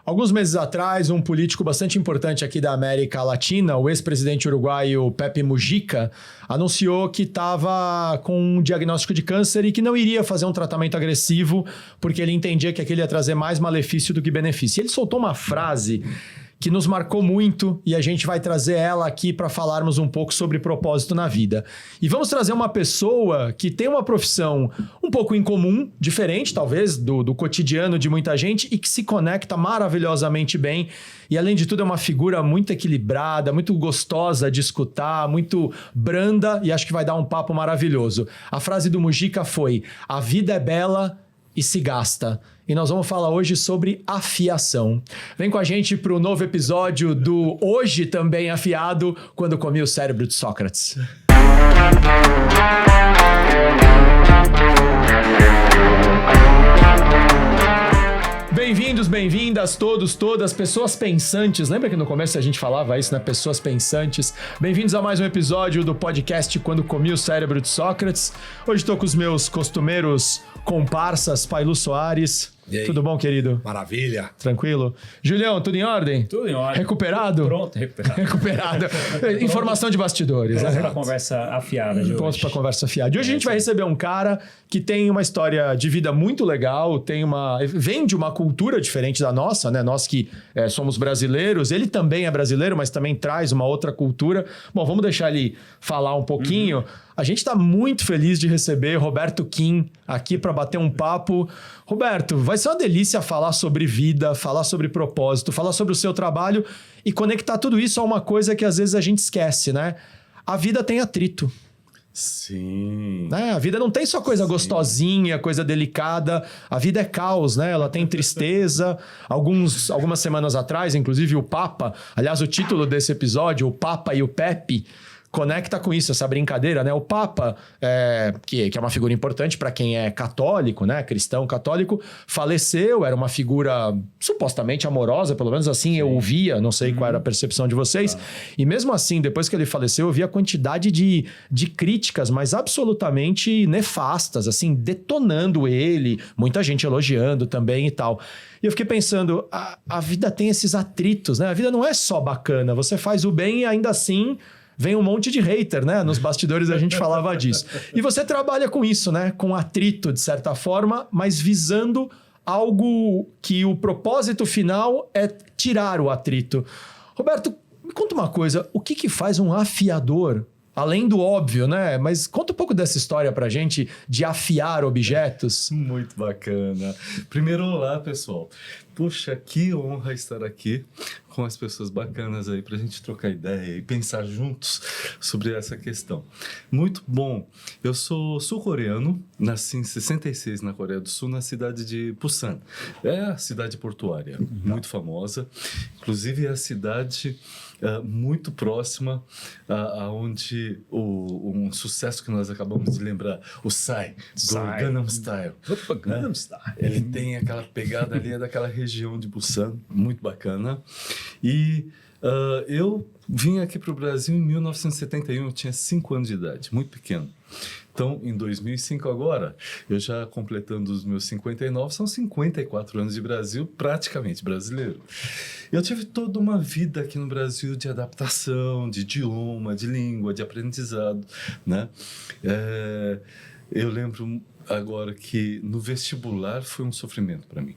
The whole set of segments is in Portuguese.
Alguns meses atrás, um político bastante importante aqui da América Latina, o ex-presidente uruguaio Pepe Mujica, anunciou que estava com um diagnóstico de câncer e que não iria fazer um tratamento agressivo porque ele entendia que aquilo ia trazer mais malefício do que benefício. E ele soltou uma frase que nos marcou muito e a gente vai trazer ela aqui para falarmos um pouco sobre propósito na vida. E vamos trazer uma pessoa que tem uma profissão um pouco incomum, diferente talvez do cotidiano de muita gente e que se conecta maravilhosamente bem e além de tudo é uma figura muito equilibrada, muito gostosa de escutar, muito branda e acho que vai dar um papo maravilhoso. A frase do Mujica foi: "A vida é bela e se gasta." E nós vamos falar hoje sobre afiação. Vem com a gente para o novo episódio do Hoje Também Afiado, quando comi o cérebro de Sócrates. Bem-vindos, bem-vindas, todos, todas, pessoas pensantes. Lembra que no começo a gente falava isso, né? Pessoas pensantes. Bem-vindos a mais um episódio do podcast Quando Comi o Cérebro de Sócrates. Hoje estou com os meus costumeiros comparsas, Pailu Soares. Tudo bom, querido? Maravilha. Tranquilo? Julião, tudo em ordem? Tudo em ordem. Recuperado? Pronto, recuperado. Recuperado. Informação de bastidores. Pronto para a conversa afiada de hoje. Pronto para a conversa afiada. E hoje a gente vai receber um cara que tem uma história de vida muito legal, vem de uma cultura diferente da nossa, né? Nós que somos brasileiros, ele também é brasileiro, mas também traz uma outra cultura. Bom, vamos deixar ele falar um pouquinho. A gente está muito feliz de receber Roberto Kim aqui para bater um papo. Roberto, vai ser uma delícia falar sobre vida, falar sobre propósito, falar sobre o seu trabalho e conectar tudo isso a uma coisa que às vezes a gente esquece, né? A vida tem atrito. Sim. Né? A vida não tem só coisa gostosinha, coisa delicada. A vida é caos, né? Ela tem tristeza. Algumas semanas atrás, inclusive o Papa, aliás, o título desse episódio, o Papa e o Pepe, conecta com isso, essa brincadeira, né? O Papa, que é uma figura importante para quem é católico, né? Cristão católico, faleceu, era uma figura supostamente amorosa, pelo menos assim eu ouvia, não sei qual era a percepção de vocês. E mesmo assim, depois que ele faleceu, eu vi a quantidade de críticas, mas absolutamente nefastas, assim, detonando ele, muita gente elogiando também e tal. E eu fiquei pensando, a vida tem esses atritos, né? A vida não é só bacana, você faz o bem e ainda assim vem um monte de hater, né? Nos bastidores a gente falava disso. E você trabalha com isso, né? Com atrito, de certa forma, mas visando algo que o propósito final é tirar o atrito. Roberto, me conta uma coisa. O que faz um afiador? Além do óbvio, né? Mas conta um pouco dessa história pra gente de afiar objetos. Muito bacana. Primeiro, olá, pessoal. Puxa, que honra estar aqui com as pessoas bacanas aí pra gente trocar ideia e pensar juntos sobre essa questão. Muito bom. Eu sou sul-coreano, nasci em 66 na Coreia do Sul, na cidade de Busan. É a cidade portuária, muito famosa. Inclusive, é a cidade muito próxima aonde um sucesso que nós acabamos de lembrar, o Psy, do Gangnam Style. Opa, Gangnam Style. Ele tem aquela pegada ali, é daquela região de Busan, muito bacana. E eu vim aqui para o Brasil em 1971, eu tinha 5 anos de idade, muito pequeno. Então, em 2005 agora, eu já completando os meus 59, são 54 anos de Brasil, praticamente brasileiro. Eu tive toda uma vida aqui no Brasil de adaptação, de idioma, de língua, de aprendizado, né? Eu lembro agora que no vestibular foi um sofrimento para mim.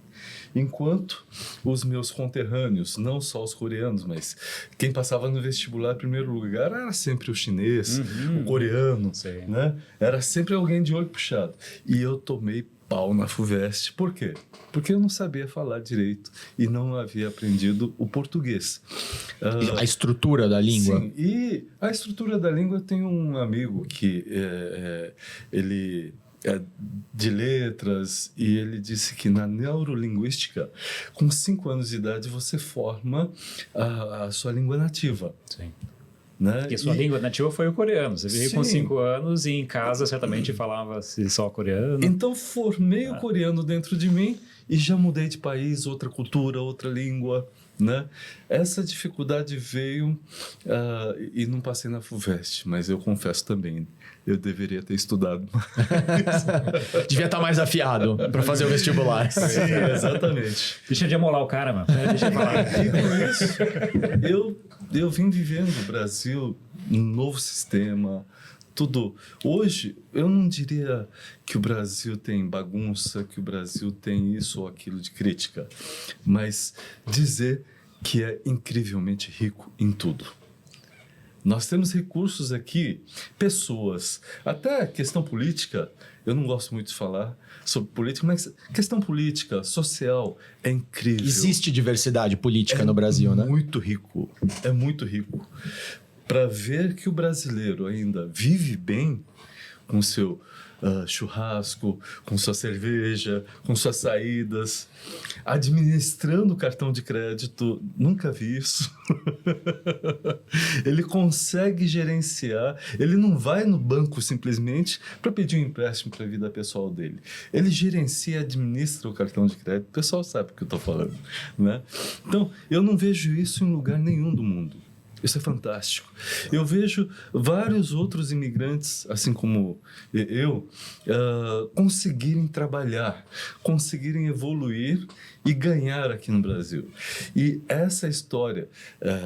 Enquanto os meus conterrâneos, não só os coreanos, mas quem passava no vestibular em primeiro lugar era sempre o chinês, o coreano, né? Era sempre alguém de olho puxado. E eu tomei pau na FUVEST. Por quê? Porque eu não sabia falar direito e não havia aprendido o português. A estrutura da língua. Sim, e a estrutura da língua, eu tenho um amigo que ele é de letras e ele disse que na neurolinguística, com 5 anos de idade, você forma a sua língua nativa. Sim. Né? Porque sua língua nativa foi o coreano. Você veio com 5 anos e em casa certamente falava-se só coreano. Então formei o coreano dentro de mim e já mudei de país, outra cultura, outra língua, né? Essa dificuldade veio e não passei na FUVEST, mas eu confesso também, eu deveria ter estudado mais. Devia estar mais afiado para fazer o vestibular. Sim, exatamente. Deixa de amolar o cara, mano. Deixa eu falar. E com isso, eu vim vivendo no Brasil, um novo sistema, tudo. Hoje, eu não diria que o Brasil tem bagunça, que o Brasil tem isso ou aquilo de crítica, mas dizer que é incrivelmente rico em tudo. Nós temos recursos aqui, pessoas, até questão política, eu não gosto muito de falar sobre política, mas questão política, social, é incrível. Existe diversidade política no Brasil, né? É muito rico. Para ver que o brasileiro ainda vive bem com seu churrasco, com sua cerveja, com suas saídas, administrando o cartão de crédito, nunca vi isso. Ele consegue gerenciar, ele não vai no banco simplesmente para pedir um empréstimo para a vida pessoal dele. Ele gerencia e administra o cartão de crédito. O pessoal sabe o que eu estou falando, né? Então, eu não vejo isso em lugar nenhum do mundo. Isso é fantástico. Eu vejo vários outros imigrantes, assim como eu, conseguirem trabalhar, conseguirem evoluir e ganhar aqui no Brasil. E essa história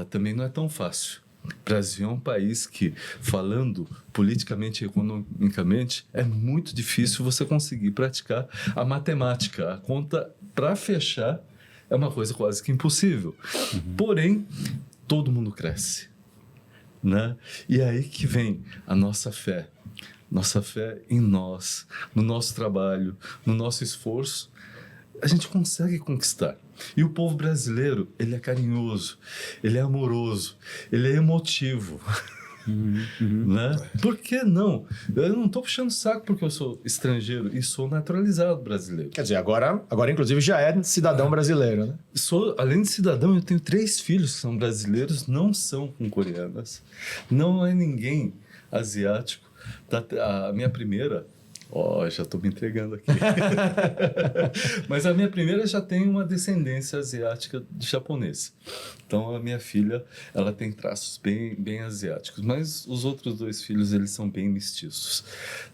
também não é tão fácil. O Brasil é um país que, falando politicamente e economicamente, é muito difícil você conseguir praticar a matemática. A conta, para fechar, é uma coisa quase que impossível. Porém, todo mundo cresce, né? E aí que vem a nossa fé em nós, no nosso trabalho, no nosso esforço, a gente consegue conquistar. E o povo brasileiro, ele é carinhoso, ele é amoroso, ele é emotivo. Né? Por que não? Eu não estou puxando saco porque eu sou estrangeiro e sou naturalizado brasileiro. Quer dizer, agora inclusive já é cidadão brasileiro, né? Além de cidadão, eu tenho 3 filhos que são brasileiros, não são com coreanas. Não é ninguém asiático. A minha primeira... já estou me entregando aqui. Mas a minha primeira já tem uma descendência asiática de japonês. Então, a minha filha, ela tem traços bem asiáticos. Mas os outros 2 filhos, eles são bem mestiços.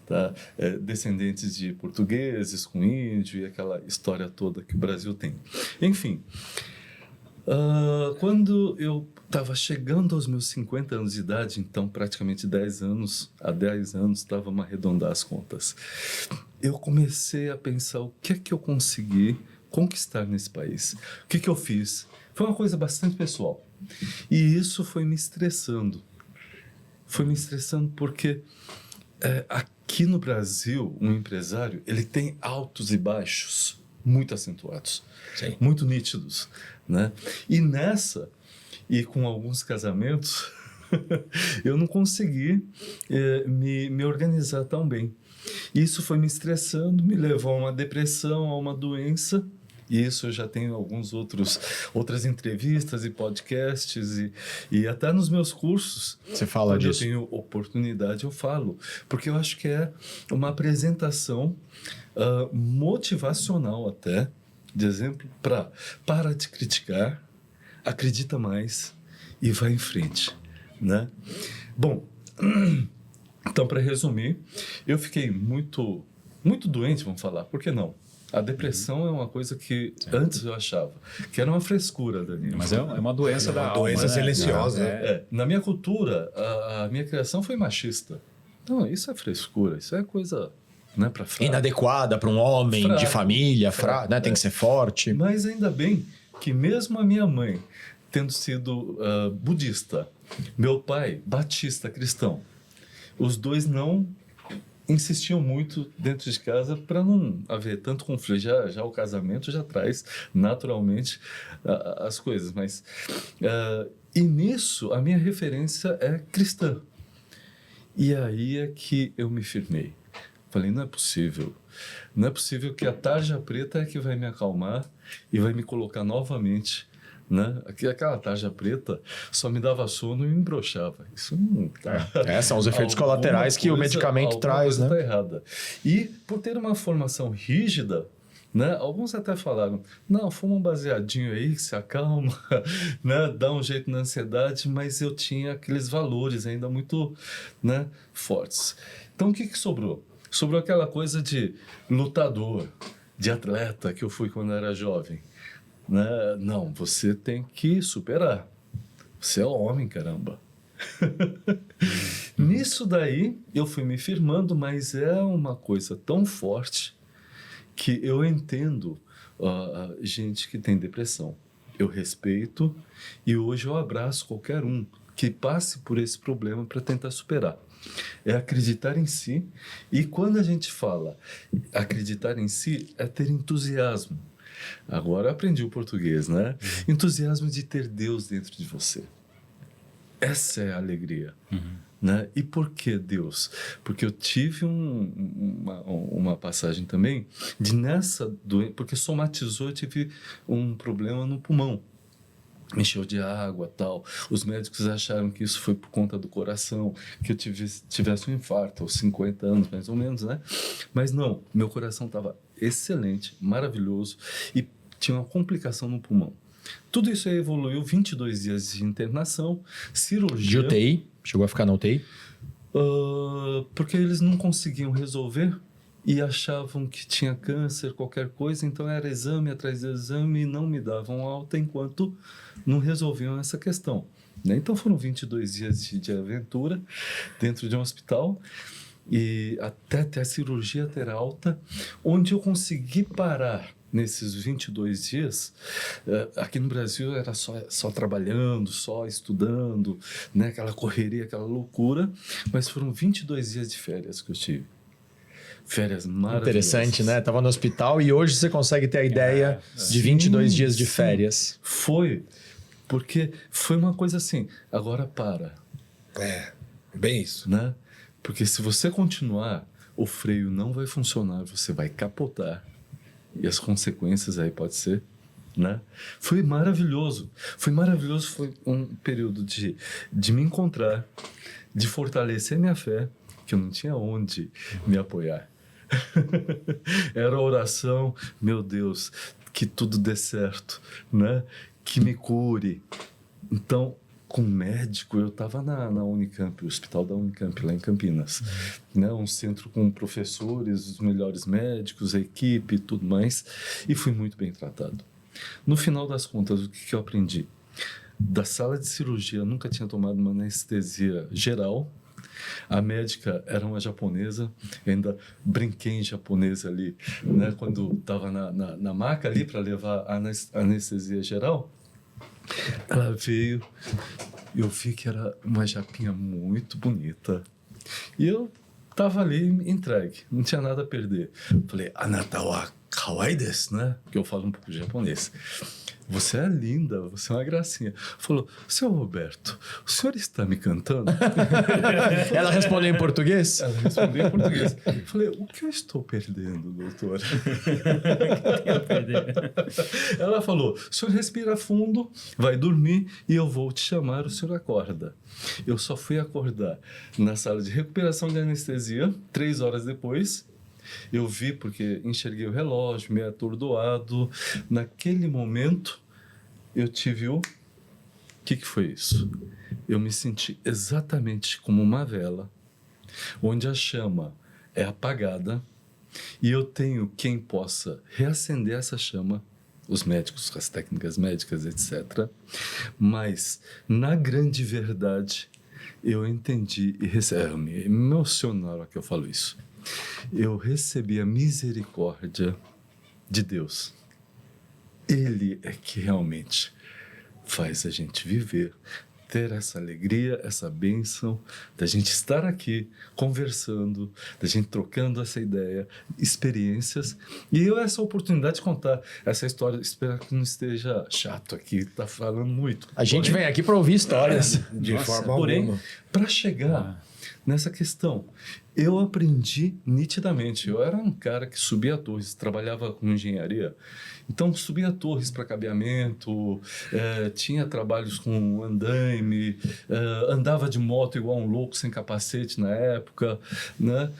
Tá? Descendentes de portugueses com índio e aquela história toda que o Brasil tem. Enfim, quando eu estava chegando aos meus 50 anos de idade, então praticamente 10 anos, há 10 anos, estava a arredondar as contas. Eu comecei a pensar o que é que eu consegui conquistar nesse país. O que eu fiz? Foi uma coisa bastante pessoal. E isso foi me estressando. Foi me estressando porque aqui no Brasil, um empresário, ele tem altos e baixos muito acentuados, Sim. muito nítidos, né? E com alguns casamentos, eu não consegui me organizar tão bem. Isso foi me estressando, me levou a uma depressão, a uma doença. E isso eu já tenho outras entrevistas e podcasts e até nos meus cursos. Você fala disso? Quando eu tenho oportunidade, eu falo. Porque eu acho que é uma apresentação motivacional até, de exemplo, para de criticar, acredita mais e vai em frente, né? Bom, então, para resumir, eu fiquei muito doente, vamos falar, por que não? A depressão é uma coisa que antes eu achava que era uma frescura, Danilo. Mas é uma doença da alma. Doença silenciosa. Na minha cultura, a minha criação foi machista. Não, isso é frescura, isso é coisa... Né, pra inadequada para um homem de família, né? Tem que ser forte. Mas ainda bem que mesmo a minha mãe, tendo sido budista, meu pai, batista, cristão, os dois não insistiam muito dentro de casa para não haver tanto conflito. Já o casamento já traz naturalmente as coisas. Mas, e nisso, a minha referência é cristã. E aí é que eu me firmei. Falei, não é possível que a tarja preta é que vai me acalmar e vai me colocar novamente, né? Aquela tarja preta só me dava sono e me embroxava. Isso não tá. São os efeitos colaterais que o medicamento traz, né? Tá errada. E por ter uma formação rígida, Né? Alguns até falaram, não, fuma um baseadinho aí que se acalma, né? Dá um jeito na ansiedade, mas eu tinha aqueles valores ainda muito, né, fortes. Então, o que sobrou? Sobrou aquela coisa de lutador, de atleta que eu fui quando era jovem. Né? Não, você tem que superar. Você é homem, caramba. Nisso daí, eu fui me firmando, mas é uma coisa tão forte que eu entendo gente que tem depressão. Eu respeito e hoje eu abraço qualquer um que passe por esse problema para tentar superar. É acreditar em si, e quando a gente fala acreditar em si, é ter entusiasmo. Agora eu aprendi o português, né? Entusiasmo de ter Deus dentro de você. Essa é a alegria. Né? E por que Deus? Porque eu tive uma passagem também de nessa doença, porque somatizou, eu tive um problema no pulmão. Encheu de água, tal. Os médicos acharam que isso foi por conta do coração, que eu tivesse um infarto aos 50 anos, mais ou menos, né? Mas não, meu coração estava excelente, maravilhoso, e tinha uma complicação no pulmão. Tudo isso aí evoluiu, 22 dias de internação, cirurgia. De UTI? Chegou a ficar na UTI? Porque eles não conseguiam resolver e achavam que tinha câncer, qualquer coisa, então era exame atrás de exame e não me davam alta enquanto não resolviam essa questão. Né? Então foram 22 dias de aventura dentro de um hospital e até ter a cirurgia, ter alta, onde eu consegui parar nesses 22 dias. Aqui no Brasil era só trabalhando, só estudando, né? Aquela correria, aquela loucura, mas foram 22 dias de férias que eu tive. Férias maravilhosas. Interessante, né? Tava no hospital e hoje você consegue ter a ideia de 22 dias de férias. Foi, porque foi uma coisa assim, agora para. Bem isso. Né? Porque se você continuar, o freio não vai funcionar, você vai capotar. E as consequências aí pode ser, né? Foi maravilhoso. Foi um período de me encontrar, de fortalecer minha fé, que eu não tinha onde me apoiar. Era a oração, meu Deus, que tudo dê certo, né? Que me cure. Então, com médico, eu estava na Unicamp, o hospital da Unicamp, lá em Campinas. Né? Um centro com professores, os melhores médicos, a equipe e tudo mais. E fui muito bem tratado. No final das contas, o que eu aprendi? Da sala de cirurgia, eu nunca tinha tomado uma anestesia geral. A médica era uma japonesa, eu ainda brinquei em japonês ali, né? Quando estava na maca ali para levar a anestesia geral. Ela veio, eu vi que era uma japinha muito bonita. E eu tava ali entregue, não tinha nada a perder. Falei, anata wa kawaii desu, né? Que eu falo um pouco de japonês. Você é linda, você é uma gracinha. Falou, seu Roberto, o senhor está me cantando? Ela respondeu em português? Ela respondeu em português. Falei, o que eu estou perdendo, doutora? Ela falou, o senhor respira fundo, vai dormir e eu vou te chamar, o senhor acorda. Eu só fui acordar na sala de recuperação de anestesia, 3 horas depois. Eu vi porque enxerguei o relógio, meio atordoado. Naquele momento, eu tive o... que foi isso? Eu me senti exatamente como uma vela, onde a chama é apagada e eu tenho quem possa reacender essa chama, os médicos, as técnicas médicas, etc. Mas, na grande verdade, eu entendi e me emociona na hora que eu falo isso. Eu recebi a misericórdia de Deus. Ele é que realmente faz a gente viver, ter essa alegria, essa bênção, da gente estar aqui conversando, da gente trocando essa ideia, experiências. E eu essa oportunidade de contar essa história, espero que não esteja chato aqui, tá falando muito. A gente vem aqui para ouvir histórias. De forma porém, alguma. para chegar nessa questão, eu aprendi nitidamente. Eu era um cara que subia torres, trabalhava com engenharia, então subia torres para cabeamento, tinha trabalhos com andaime, andava de moto igual um louco, sem capacete na época, né?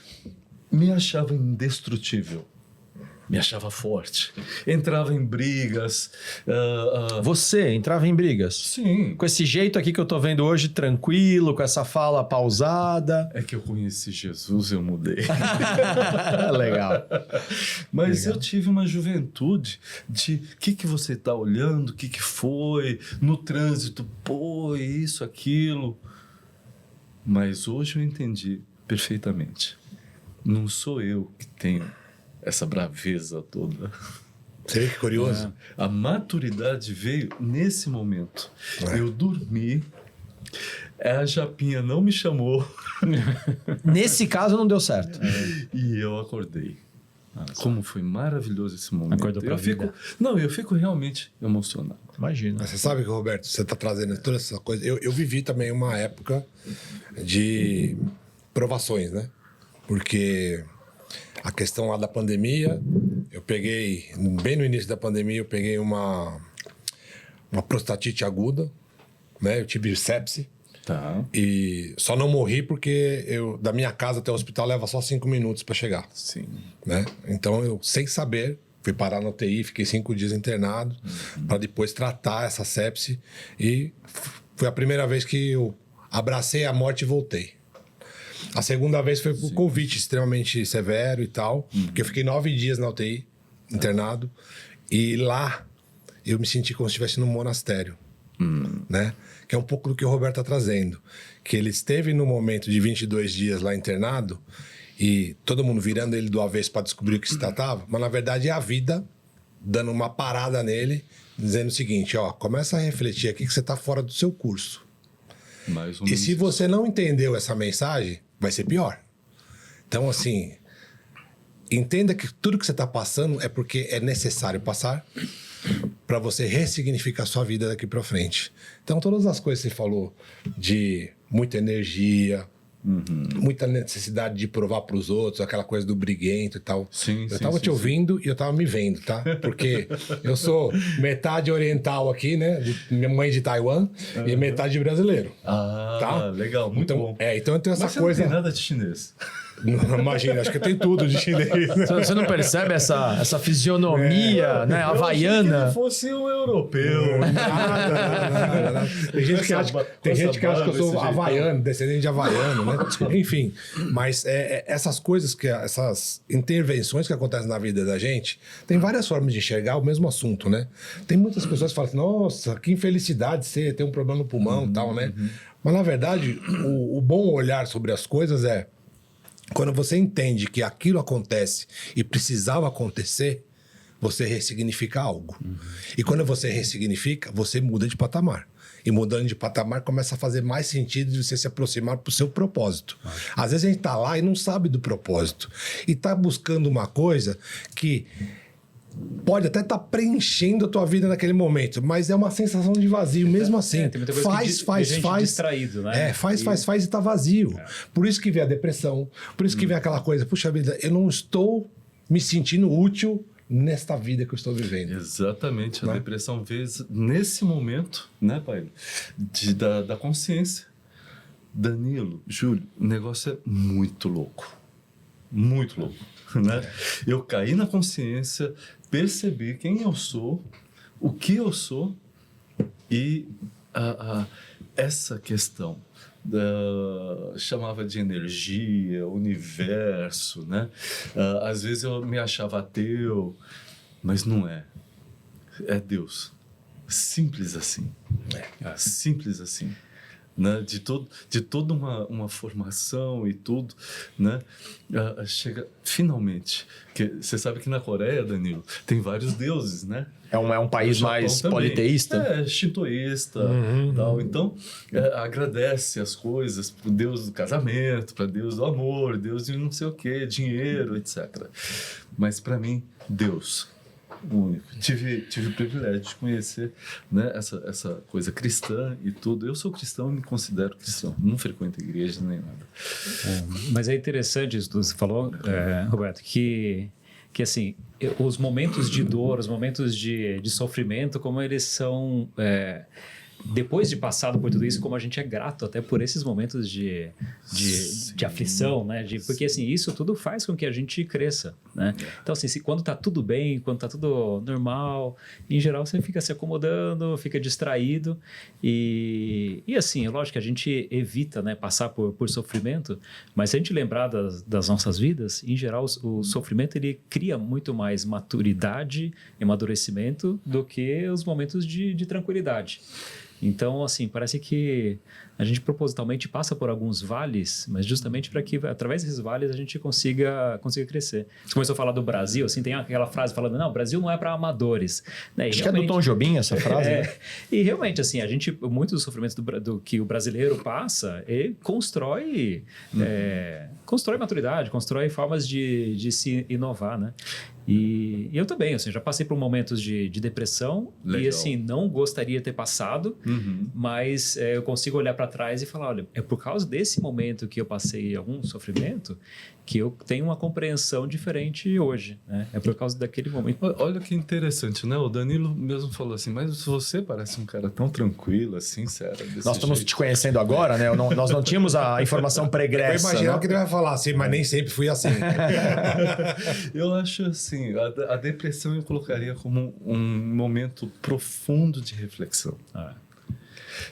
Me achava indestrutível. me achava forte, entrava em brigas. Você entrava em brigas? Sim. Com esse jeito aqui que eu tô vendo hoje, tranquilo, com essa fala pausada. É que eu conheci Jesus, eu mudei. Legal. Mas eu tive uma juventude de o que você está olhando, o que foi, no trânsito, pô, isso, aquilo. Mas hoje eu entendi perfeitamente. Não sou eu que tenho essa braveza toda. Você vê que curioso? A maturidade veio nesse momento. Eu dormi, a Japinha não me chamou Nesse caso não deu certo. e eu acordei. Como foi maravilhoso esse momento. Acordou pra vida. Eu fico realmente emocionado. Imagina. Mas você sabe que, Roberto, você está trazendo toda essa coisa. Eu vivi também uma época de provações, né? Porque a questão lá da pandemia, eu peguei, bem no início da pandemia, eu peguei uma prostatite aguda, né? Eu tive sepse. Tá. E só não morri porque da minha casa até o hospital leva só 5 minutos para chegar. Sim. Né? Então eu, sem saber, fui parar na UTI, fiquei 5 dias internado para depois tratar essa sepse e foi a primeira vez que eu abracei a morte e voltei. A segunda vez foi por Covid extremamente severo e tal, porque eu fiquei 9 dias na UTI, internado, e lá eu me senti como se estivesse num monastério, né? Que é um pouco do que o Roberto está trazendo, que ele esteve no momento de 22 dias lá internado e todo mundo virando ele do avesso para descobrir o que se tratava, mas na verdade é a vida dando uma parada nele, dizendo o seguinte, ó, começa a refletir aqui que você está fora do seu curso. Mais um E se você não entendeu essa mensagem, vai ser pior. Então, assim, entenda que tudo que você está passando é porque é necessário passar para você ressignificar a sua vida daqui para frente. Então, todas as coisas que você falou de muita energia, muita necessidade de provar para os outros, aquela coisa do briguento e tal. Sim, eu tava te ouvindo e eu tava me vendo, tá? Porque eu sou metade oriental aqui, né? Minha mãe de Taiwan e metade brasileiro. Ah, Tá? legal, muito Então, bom. então eu tenho essa Mas você coisa. não tem nada de chinês. Não, imagina, acho que tem tudo de chinês. Né? Você não percebe essa fisionomia, né, havaiana? Se fosse um europeu. Nada. Tem gente que acha que eu sou havaiano, descendente de havaiano, né? Enfim, mas essas coisas, essas intervenções que acontecem na vida da gente, tem várias formas de enxergar o mesmo assunto, né? Tem muitas pessoas que falam assim, nossa, que infelicidade você ter um problema no pulmão e tal, né? Mas, na verdade, o bom olhar sobre as coisas é quando você entende que aquilo acontece e precisava acontecer, você ressignifica algo. E quando você ressignifica, você muda de patamar. E mudando de patamar, começa a fazer mais sentido de você se aproximar para o seu propósito. Às vezes a gente está lá e não sabe do propósito. E está buscando uma coisa que pode até estar preenchendo a tua vida naquele momento, mas é uma sensação de vazio mesmo assim. Tem muita coisa faz distraído, né? Faz e tá vazio. Por isso que vem a depressão, por isso que vem aquela coisa, puxa vida, eu não estou me sentindo útil nesta vida que eu estou vivendo. Exatamente, a depressão veio nesse momento, né, pai? Da consciência. Danilo, Júlio, o negócio é muito louco. Muito louco, né? Eu caí na consciência, percebi quem eu sou, o que eu sou e essa questão chamava de energia, universo, né? Às vezes eu me achava ateu, mas não é. É Deus. Simples assim. Simples assim. Né? De toda uma formação e tudo, né? Chega finalmente. Você sabe que na Coreia, Danilo, tem vários deuses, né? É um país mais também. politeísta. Shintoísta, tal. Então, agradece as coisas para o Deus do casamento, para Deus do amor, Deus de não sei o quê, dinheiro, etc. Mas para mim, Deus único. Tive o privilégio de conhecer, né, essa coisa cristã e tudo. Eu sou cristão e me considero cristão. Não frequento igreja nem nada. Mas é interessante isso que você falou, Roberto, que assim, os momentos de dor, os momentos de sofrimento, como eles são depois de passado por tudo isso, como a gente é grato até por esses momentos de aflição, né? Porque assim, isso tudo faz com que a gente cresça, né? Então assim, quando tá tudo bem, quando tá tudo normal, em geral você fica se acomodando, fica distraído e assim, é lógico que a gente evita, né, passar por sofrimento, mas se a gente lembrar das nossas vidas, em geral o sofrimento ele cria muito mais maturidade e amadurecimento do que os momentos de tranquilidade. Então, assim, parece que a gente propositalmente passa por alguns vales, mas justamente para que, através desses vales, a gente consiga crescer. Você começou a falar do Brasil, assim, tem aquela frase falando, não, o Brasil não é para amadores. Né? Acho que é do Tom Jobim essa frase. Né? E realmente, assim, muito dos sofrimentos do que o brasileiro passa, ele constrói maturidade, constrói formas de se inovar, né? E eu também, assim, já passei por momentos de depressão. Legal. E assim, não gostaria de ter passado, mas eu consigo olhar para trás e falar, olha, é por causa desse momento que eu passei algum sofrimento que eu tenho uma compreensão diferente hoje, né? É por causa daquele momento. Olha que interessante, né? O Danilo mesmo falou assim, mas você parece um cara tão tranquilo, assim, sério. Nós estamos te conhecendo agora, né? Nós não tínhamos a informação pregressa. Eu imaginava que ele vai falar assim, mas nem sempre fui assim. Eu acho assim, a depressão eu colocaria como um momento profundo de reflexão.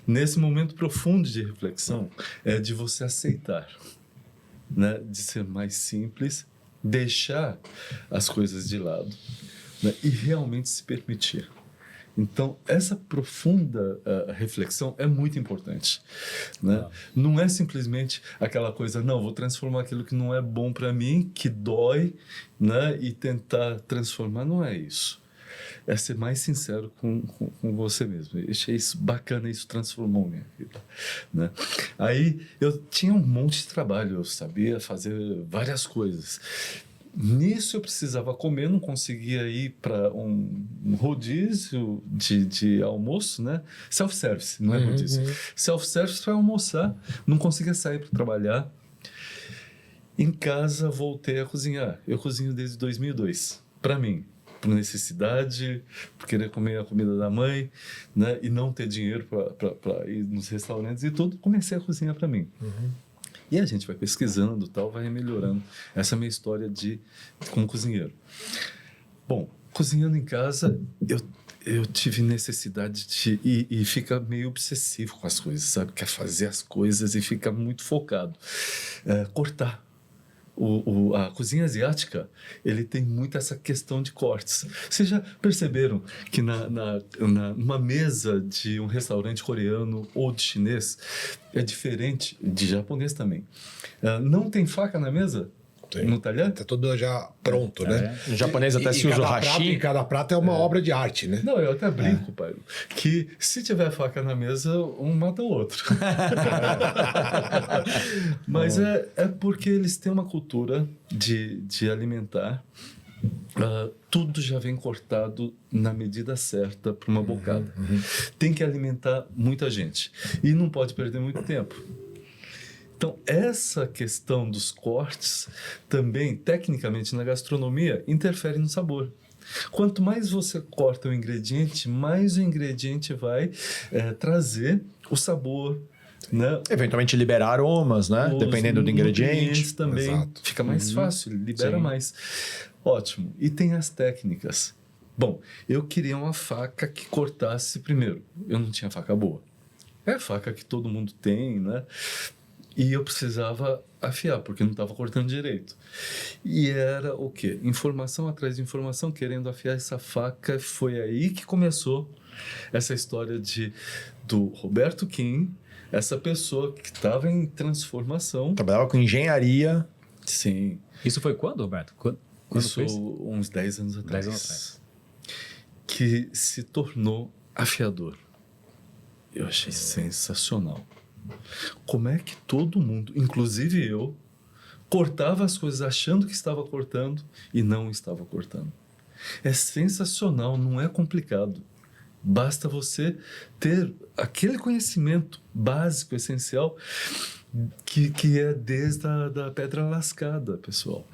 Nesse momento profundo de reflexão, é de você aceitar, né? De ser mais simples, deixar as coisas de lado, né? E realmente se permitir. Então, essa profunda reflexão é muito importante, né? Não é simplesmente aquela coisa, não, vou transformar aquilo que não é bom para mim, que dói, né? E tentar transformar, não é isso. É ser mais sincero com você mesmo. Eu achei isso bacana, isso transformou minha vida, né? Aí eu tinha um monte de trabalho, eu sabia fazer várias coisas. Nisso eu precisava comer, não conseguia ir para um rodízio de almoço, né? Self-service, não é rodízio. Self-service para almoçar, não conseguia sair para trabalhar. Em casa voltei a cozinhar. Eu cozinho desde 2002, para mim. Por necessidade, por querer comer a comida da mãe, né? E não ter dinheiro para ir nos restaurantes e tudo, comecei a cozinhar para mim. E a gente vai pesquisando, tal, vai melhorando. Essa é a minha história como cozinheiro. Bom, cozinhando em casa, eu tive necessidade e fica meio obsessivo com as coisas, sabe? Quer fazer as coisas e fica muito focado. Cortar. A cozinha asiática, ele tem muito essa questão de cortes. Vocês já perceberam que numa mesa de um restaurante coreano ou de chinês é diferente de japonês também? Não tem faca na mesa? No talher? Tá tudo já pronto, né? O japonês até se usa o hashi. E cada prato é uma obra de arte, né? Não, eu até brinco, pai, que se tiver faca na mesa, um mata o outro. Mas é porque eles têm uma cultura de alimentar. Tudo já vem cortado na medida certa para uma bocada. Tem que alimentar muita gente. E não pode perder muito tempo. Então, essa questão dos cortes também, tecnicamente, na gastronomia, interfere no sabor. Quanto mais você corta o ingrediente, mais o ingrediente vai trazer o sabor, né? Eventualmente liberar aromas, né? Dependendo do ingrediente. Também. Exato. Fica mais fácil, libera mais. Ótimo. E tem as técnicas. Bom, eu queria uma faca que cortasse primeiro. Eu não tinha faca boa. É a faca que todo mundo tem, né? E eu precisava afiar, porque não estava cortando direito. E era o quê? Informação atrás de informação, querendo afiar essa faca. Foi aí que começou essa história do Roberto Kim, essa pessoa que estava em transformação. Trabalhava com engenharia. Sim. Isso foi quando, Roberto? Quando isso foi? Uns 10 anos atrás. 10 anos atrás. Que se tornou afiador. Eu achei sensacional. Como é que todo mundo, inclusive eu, cortava as coisas achando que estava cortando e não estava cortando. É sensacional, não é complicado. Basta você ter aquele conhecimento básico, essencial. que é desde da pedra lascada, pessoal.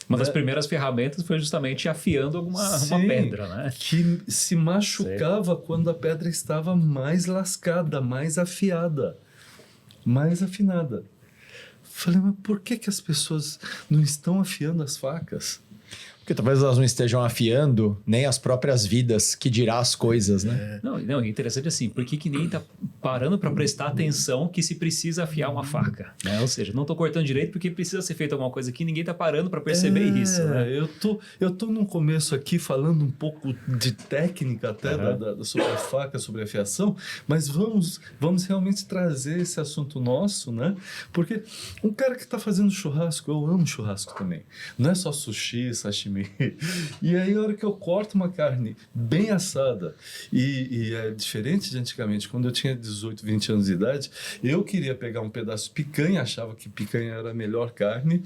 Uma das primeiras ferramentas foi justamente afiando uma pedra, né? Que se machucava quando a pedra estava mais lascada, mais afiada, mais afinada. Falei, mas por que as pessoas não estão afiando as facas? Porque talvez elas não estejam afiando nem as próprias vidas, que dirá as coisas, né? Não, é interessante assim, por que ninguém tá parando para prestar atenção que se precisa afiar uma faca, né? Ou seja, não tô cortando direito porque precisa ser feita alguma coisa aqui, ninguém tá parando para perceber isso, né? Eu tô no começo aqui falando um pouco de técnica até sobre a faca, sobre a afiação, mas vamos realmente trazer esse assunto nosso, né? Porque um cara que tá fazendo churrasco, eu amo churrasco também, não é só sushi, sashimi. E aí, a hora que eu corto uma carne bem assada, e é diferente de antigamente, quando eu tinha 18, 20 anos de idade, eu queria pegar um pedaço de picanha, achava que picanha era a melhor carne,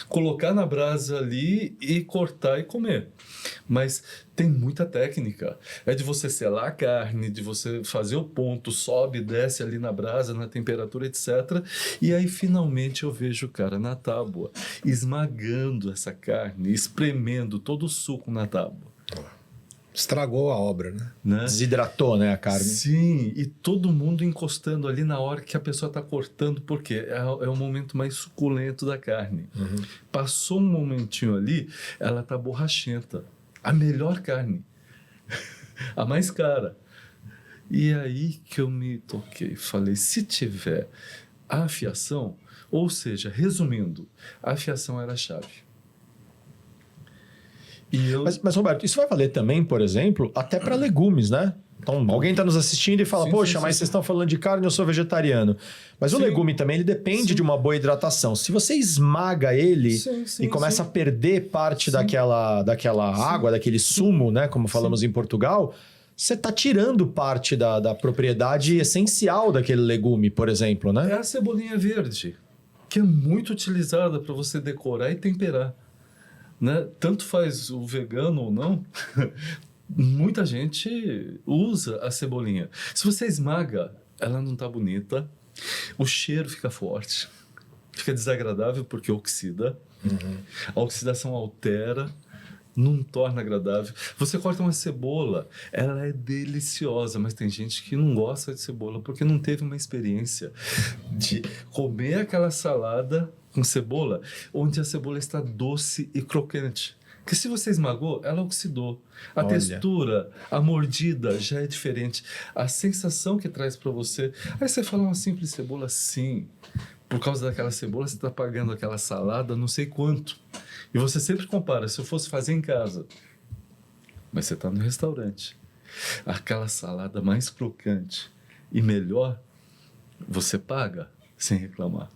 colocar na brasa ali e cortar e comer. Mas tem muita técnica. É de você selar a carne, de você fazer o ponto, sobe, desce ali na brasa, na temperatura, etc. E aí, finalmente, eu vejo o cara na tábua, esmagando essa carne, espremendo todo o suco na tábua. Estragou a obra, né? Desidratou, né, a carne. Sim, e todo mundo encostando ali na hora que a pessoa está cortando, porque é o momento mais suculento da carne. Passou um momentinho ali, ela está borrachenta. A melhor carne. A mais cara. E aí que eu me toquei. Falei, se tiver a afiação, ou seja, resumindo, a afiação era a chave. Mas, Roberto, isso vai valer também, por exemplo, até para legumes, né? Então, alguém está nos assistindo e fala, poxa, mas vocês estão falando de carne, eu sou vegetariano. Mas o legume também, ele depende de uma boa hidratação. Se você esmaga ele e começa a perder parte daquela água, daquele sumo, né? Como falamos em Portugal, você está tirando parte da propriedade essencial daquele legume, por exemplo, né? É a cebolinha verde, que é muito utilizada para você decorar e temperar. Né? Tanto faz o vegano ou não, muita gente usa a cebolinha. Se você esmaga, ela não está bonita, o cheiro fica forte, fica desagradável porque oxida, a oxidação altera, não torna agradável. Você corta uma cebola, ela é deliciosa, mas tem gente que não gosta de cebola porque não teve uma experiência de comer aquela salada com cebola, onde a cebola está doce e crocante. Porque se você esmagou, ela oxidou. A textura, a mordida já é diferente. A sensação que traz para você... Aí você fala uma simples cebola, sim. Por causa daquela cebola, você está pagando aquela salada não sei quanto. E você sempre compara, se eu fosse fazer em casa. Mas você está no restaurante. Aquela salada mais crocante e melhor, você paga sem reclamar.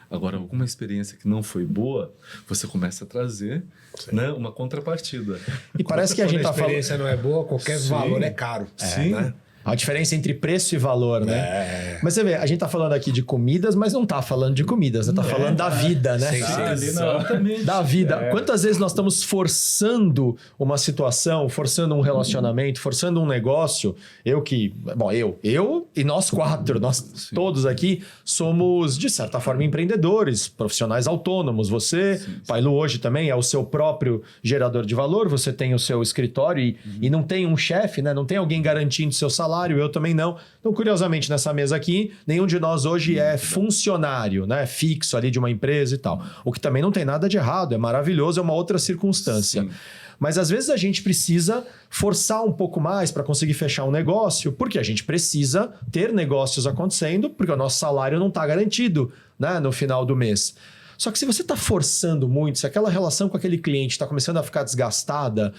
Agora, alguma experiência que não foi boa, você começa a trazer, né, uma contrapartida. E parece que a gente está falando... Quando a experiência não é boa, qualquer valor é caro. Sim. Né? A diferença entre preço e valor, né? Mas você vê, a gente tá falando aqui de comidas, mas não tá falando de comidas, né? Tá falando da vida, né? Exatamente. Da vida. Quantas vezes nós estamos forçando uma situação, forçando um relacionamento, forçando um negócio? Eu e nós quatro, nós todos aqui somos, de certa forma, empreendedores, profissionais autônomos. Você, Pailu, hoje também é o seu próprio gerador de valor, você tem o seu escritório e não tem um chefe, né? Não tem alguém garantindo seu salário, eu também não. Então, curiosamente, nessa mesa aqui, nenhum de nós hoje é funcionário, né? Fixo ali de uma empresa e tal. O que também não tem nada de errado, é maravilhoso, é uma outra circunstância. Sim. Mas às vezes a gente precisa forçar um pouco mais para conseguir fechar um negócio, porque a gente precisa ter negócios acontecendo, porque o nosso salário não está garantido, né, no final do mês. Só que se você está forçando muito, se aquela relação com aquele cliente está começando a ficar desgastada,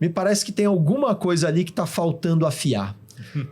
me parece que tem alguma coisa ali que está faltando afiar.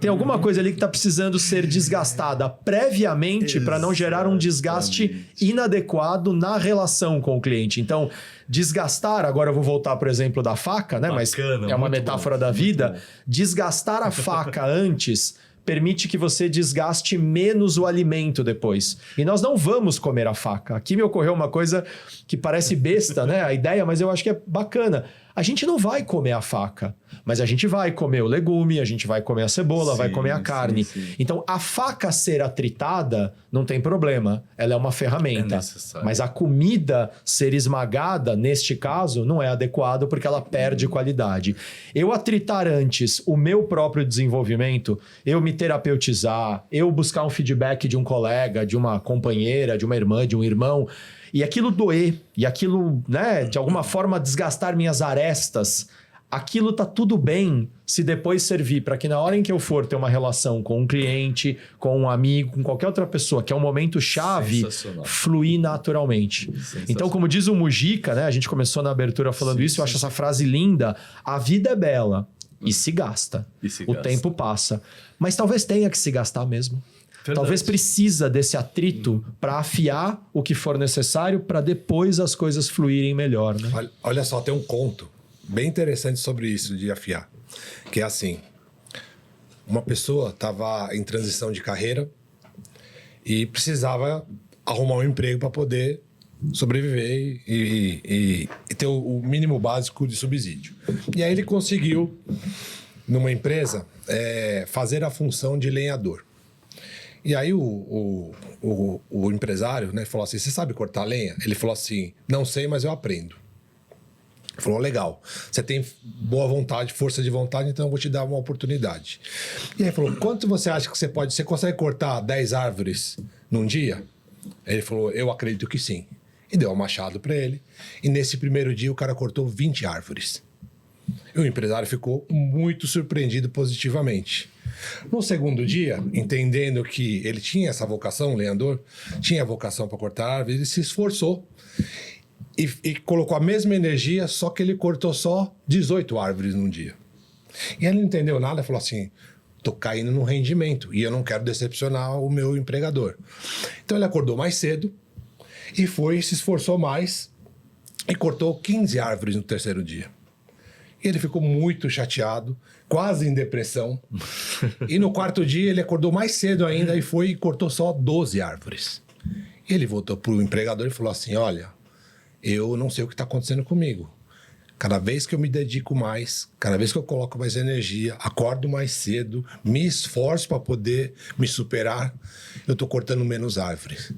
Tem alguma coisa ali que está precisando ser desgastada previamente para não gerar um desgaste inadequado na relação com o cliente. Então, desgastar, agora eu vou voltar para o exemplo da faca, né? Mas é uma metáfora da vida. Desgastar a faca antes permite que você desgaste menos o alimento depois. E nós não vamos comer a faca. Aqui me ocorreu uma coisa que parece besta, né? A ideia, mas eu acho que é bacana. a gente não vai comer a faca, mas a gente vai comer o legume, a gente vai comer a cebola, vai comer a carne. Sim. Então, a faca ser atritada não tem problema, ela é uma ferramenta. É necessário. Mas a comida ser esmagada, neste caso, não é adequado porque ela perde qualidade. Eu atritar antes o meu próprio desenvolvimento, eu me terapeutizar, eu buscar um feedback de um colega, de uma companheira, de uma irmã, de um irmão, e aquilo doer, e aquilo, né, de alguma forma desgastar minhas arestas, aquilo tá tudo bem se depois servir para que na hora em que eu for ter uma relação com um cliente, com um amigo, com qualquer outra pessoa, que é um momento chave, Sensacional. fluir naturalmente. Então, como diz o Mujica, né, a gente começou na abertura falando isso, eu acho essa frase linda, a vida é bela e se gasta. E se O gasta. tempo passa. Mas talvez tenha que se gastar mesmo. Verdade. Talvez precisa desse atrito para afiar o que for necessário para depois as coisas fluírem melhor, né? Olha só, tem um conto bem interessante sobre isso de afiar. Que é assim, uma pessoa estava em transição de carreira e precisava arrumar um emprego para poder sobreviver e ter o mínimo básico de subsídio. E aí ele conseguiu, numa empresa, fazer a função de lenhador. E aí o empresário, né, falou assim, você sabe cortar lenha? Ele falou assim, não sei, mas eu aprendo. Ele falou, legal, você tem boa vontade, força de vontade, então eu vou te dar uma oportunidade. E aí ele falou, quanto você acha que você consegue cortar 10 árvores num dia? Ele falou, eu acredito que sim. E deu um machado para ele. E nesse primeiro dia o cara cortou 20 árvores. E o empresário ficou muito surpreendido positivamente. No segundo dia, entendendo que ele tinha essa vocação, o lenhador, tinha a vocação para cortar árvores, ele se esforçou e colocou a mesma energia, só que ele cortou só 18 árvores num dia. E ele não entendeu nada, falou assim, tô caindo no rendimento e eu não quero decepcionar o meu empregador. Então ele acordou mais cedo e se esforçou mais e cortou 15 árvores no terceiro dia. E ele ficou muito chateado, quase em depressão. E no quarto dia ele acordou mais cedo ainda e cortou só 12 árvores. E ele voltou para o empregador e falou assim, olha, eu não sei o que está acontecendo comigo. Cada vez que eu me dedico mais, cada vez que eu coloco mais energia, acordo mais cedo, me esforço para poder me superar, eu estou cortando menos árvores.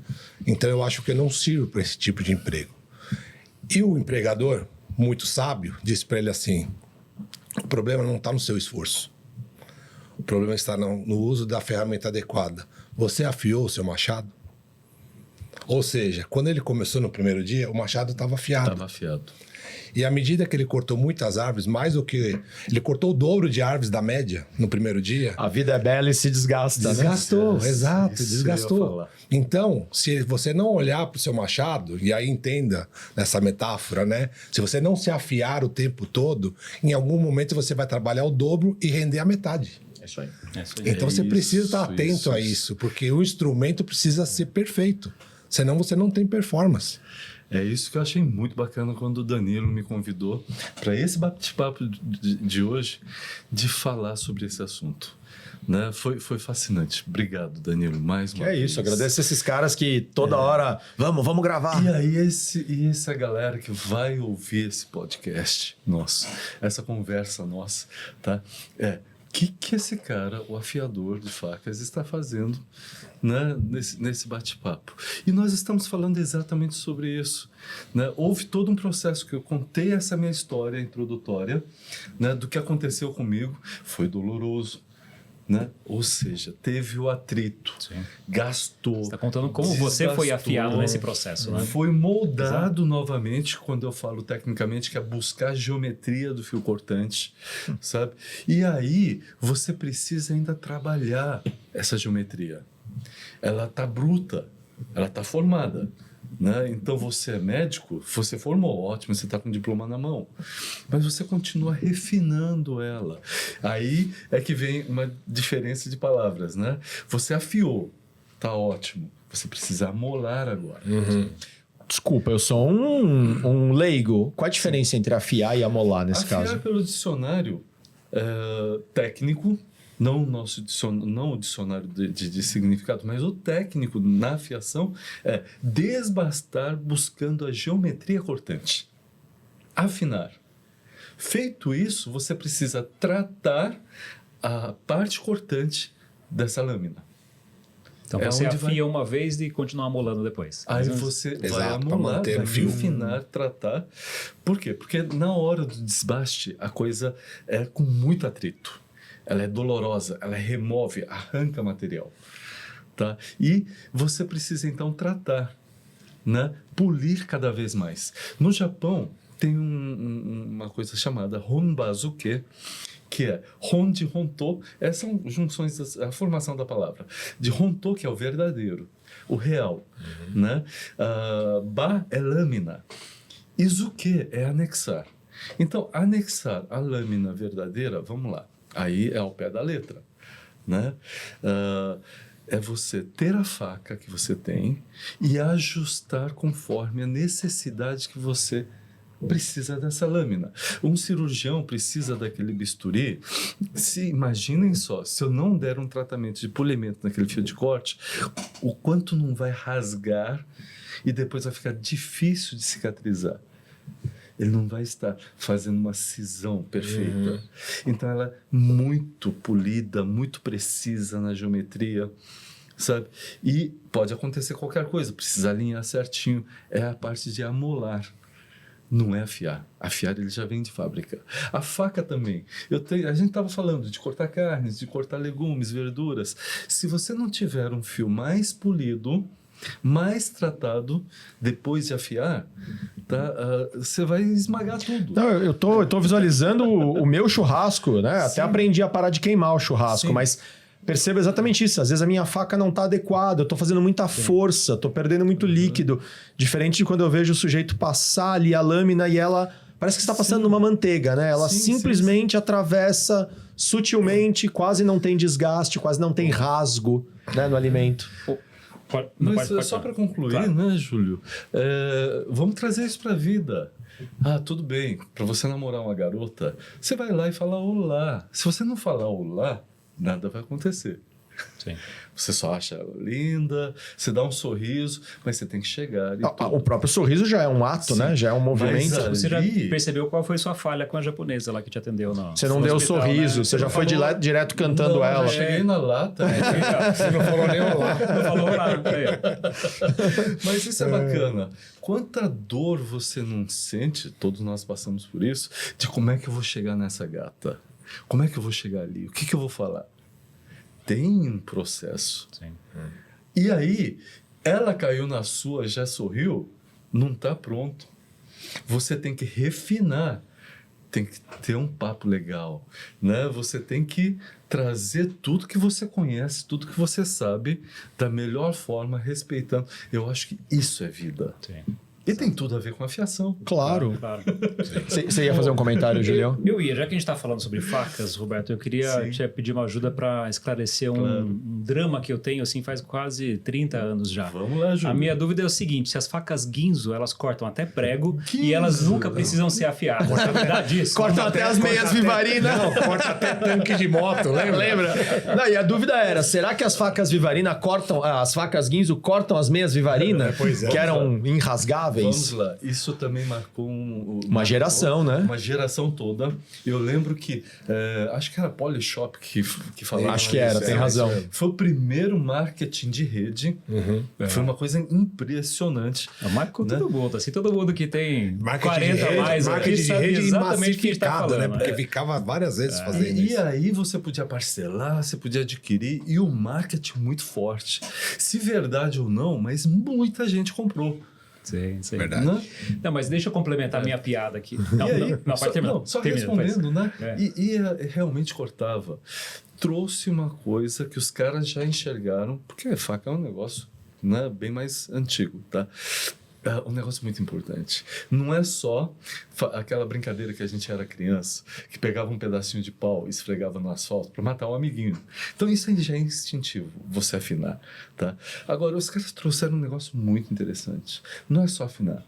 Então eu acho que eu não sirvo para esse tipo de emprego. E o empregador, muito sábio, disse para ele assim, o problema não está no seu esforço. O problema está no uso da ferramenta adequada. Você afiou o seu machado? Ou seja, quando ele começou no primeiro dia, o machado estava afiado. Estava afiado. E à medida que ele cortou muitas árvores, mais do que... Ele cortou o dobro de árvores da média no primeiro dia. A vida é bela e se desgasta, Desgastou, né? exato, Isso eu ia desgastou. falar. Então, se você não olhar para o seu machado, e aí entenda nessa metáfora, né? Se você não se afiar o tempo todo, em algum momento você vai trabalhar o dobro e render a metade. É isso aí. Então você precisa estar atento a isso, porque o instrumento precisa ser perfeito. Senão você não tem performance. É isso que eu achei muito bacana quando o Danilo me convidou para esse bate-papo de hoje, de falar sobre esse assunto. Né? Foi fascinante. Obrigado, Danilo, mais uma vez. É isso, agradeço esses caras que toda hora, vamos gravar. E aí, essa galera que vai ouvir esse podcast nosso, essa conversa nossa, tá? O que esse cara, o afiador de facas, está fazendo, né, nesse bate-papo? E nós estamos falando exatamente sobre isso. Né? Houve todo um processo que eu contei essa minha história introdutória, né, do que aconteceu comigo. Foi doloroso. Né? Ou seja, teve o atrito, gastou. Você está contando como você foi afiado nesse processo, né? Foi moldado novamente, quando eu falo tecnicamente, que é buscar a geometria do fio cortante, sabe? E aí você precisa ainda trabalhar essa geometria. Ela tá bruta, ela tá formada. Né? Então você é médico, você formou, ótimo, você está com o diploma na mão, mas você continua refinando ela. Aí é que vem uma diferença de palavras, né? Você afiou, tá ótimo, você precisa amolar agora. Desculpa, eu sou um leigo. Qual a diferença entre afiar e amolar nesse Afiar caso? pelo dicionário técnico, não o dicionário de significado, mas o técnico na afiação é desbastar buscando a geometria cortante. Afinar. Feito isso, você precisa tratar a parte cortante dessa lâmina. Então É você onde afia uma vez e continua amolando depois. Aí Mas- você vai Exato, pra amolar, manter vai o fio. refinar, tratar. Por quê? Porque na hora do desbaste, a coisa é com muito atrito. Ela é dolorosa, ela remove, arranca material. Tá? E você precisa, então, tratar, né? Polir cada vez mais. No Japão, tem uma coisa chamada Honbazuke, que é Hon de Honto, essas são junções, a formação da palavra. De Honto, que é o verdadeiro, o real. Né? Ba é lâmina. Izuke é anexar. Então, anexar a lâmina verdadeira, vamos lá. Aí é ao pé da letra. Né? É você ter a faca que você tem e ajustar conforme a necessidade que você precisa dessa lâmina. Um cirurgião precisa daquele bisturi. Imaginem só, se eu não der um tratamento de polimento naquele fio de corte, o quanto não vai rasgar e depois vai ficar difícil de cicatrizar. Ele não vai estar fazendo uma cisão perfeita. Então ela é muito polida, muito precisa na geometria, sabe? E pode acontecer qualquer coisa, precisa alinhar certinho. É a parte de amolar. Não é afiar. Afiar ele já vem de fábrica. A faca também. A gente estava falando de cortar carnes, de cortar legumes, verduras. Se você não tiver um fio mais polido, mais tratado, depois de afiar, tá? Você vai esmagar tudo. Não, eu tô visualizando o meu churrasco, né? Até aprendi a parar de queimar o churrasco, Sim. mas percebo exatamente isso. Às vezes a minha faca não tá adequada, eu tô fazendo muita força, tô perdendo muito líquido. Diferente de quando eu vejo o sujeito passar ali a lâmina e ela parece que está passando numa manteiga, né? Ela Sim, simplesmente atravessa sutilmente, quase não tem desgaste, quase não tem rasgo, né, no alimento. Mas só para concluir, Claro. né, Júlio? Vamos trazer isso para a vida. Tudo bem, para você namorar uma garota, você vai lá e fala olá. Se você não falar olá, nada vai acontecer. Sim. Você só acha ela linda, você dá um sorriso, mas você tem que chegar e O próprio sorriso já é um ato, né? Já é um movimento. Mas, Você já Ali- percebeu qual foi sua falha com a japonesa lá que te atendeu? Você não deu hospital, sorriso, né? você já não foi falou- direto cantando Não, ela. Eu cheguei na lata. Você não falou nem olá. Não falou nada. Aí. Mas isso é bacana. Quanta dor você não sente, todos nós passamos por isso, de como é que eu vou chegar nessa gata? Como é que eu vou chegar ali? O que eu vou falar? Tem um processo. Sim. E aí, ela caiu na sua, já sorriu, não está pronto. Você tem que refinar, tem que ter um papo legal, né? Você tem que trazer tudo que você conhece, tudo que você sabe, da melhor forma, respeitando. Eu acho que isso é vida. Sim. E tem tudo a ver com a fiação. Claro. Claro. Você ia fazer um comentário, Julião? Eu ia, já que a gente está falando sobre facas, Roberto, eu queria Sim. te pedir uma ajuda para esclarecer um drama que eu tenho assim faz quase 30 anos já. Vamos lá, Júlio. A minha dúvida é o seguinte: se as facas Ginzo elas cortam até prego Ginzo. e elas nunca precisam ser afiadas. É verdade isso? Corta até as meias Vivarina. Não, corta até tanque de moto, lembra? Lembra? Não, e a dúvida era, será que as facas Vivarina cortam, as facas Ginzo cortam as meias Vivarina? Pois é. Que eram Vamos irrasgáveis? lá. Isso também marcou Uma geração, né? Uma geração toda. Eu lembro que, acho que era Polishop que falava. Acho que era, isso. tem razão. Foi o primeiro marketing de rede. Foi uma coisa impressionante. Marcou Né? todo mundo, assim, todo mundo que tem Marketing 40 de rede, a mais marketing aqui de sabe rede exatamente o que a gente tá massificado, falando. né? Porque ficava várias vezes fazendo E isso. aí você podia parcelar, você podia adquirir, e o marketing muito forte. Se verdade ou não, mas muita gente comprou. Sim, sim. Verdade. Né? Não, mas deixa eu complementar a minha piada aqui. Não, E aí, não, só, pode terminar. não, só Termina, depois. respondendo, né? É. E realmente cortava. Trouxe uma coisa que os caras já enxergaram, porque a faca é um negócio, né, bem mais antigo, tá? É um negócio muito importante. Não é só aquela brincadeira que a gente era criança, que pegava um pedacinho de pau e esfregava no asfalto para matar um amiguinho. Então isso aí já é instintivo, você afinar, tá? Agora, os caras trouxeram um negócio muito interessante. Não é só afinar.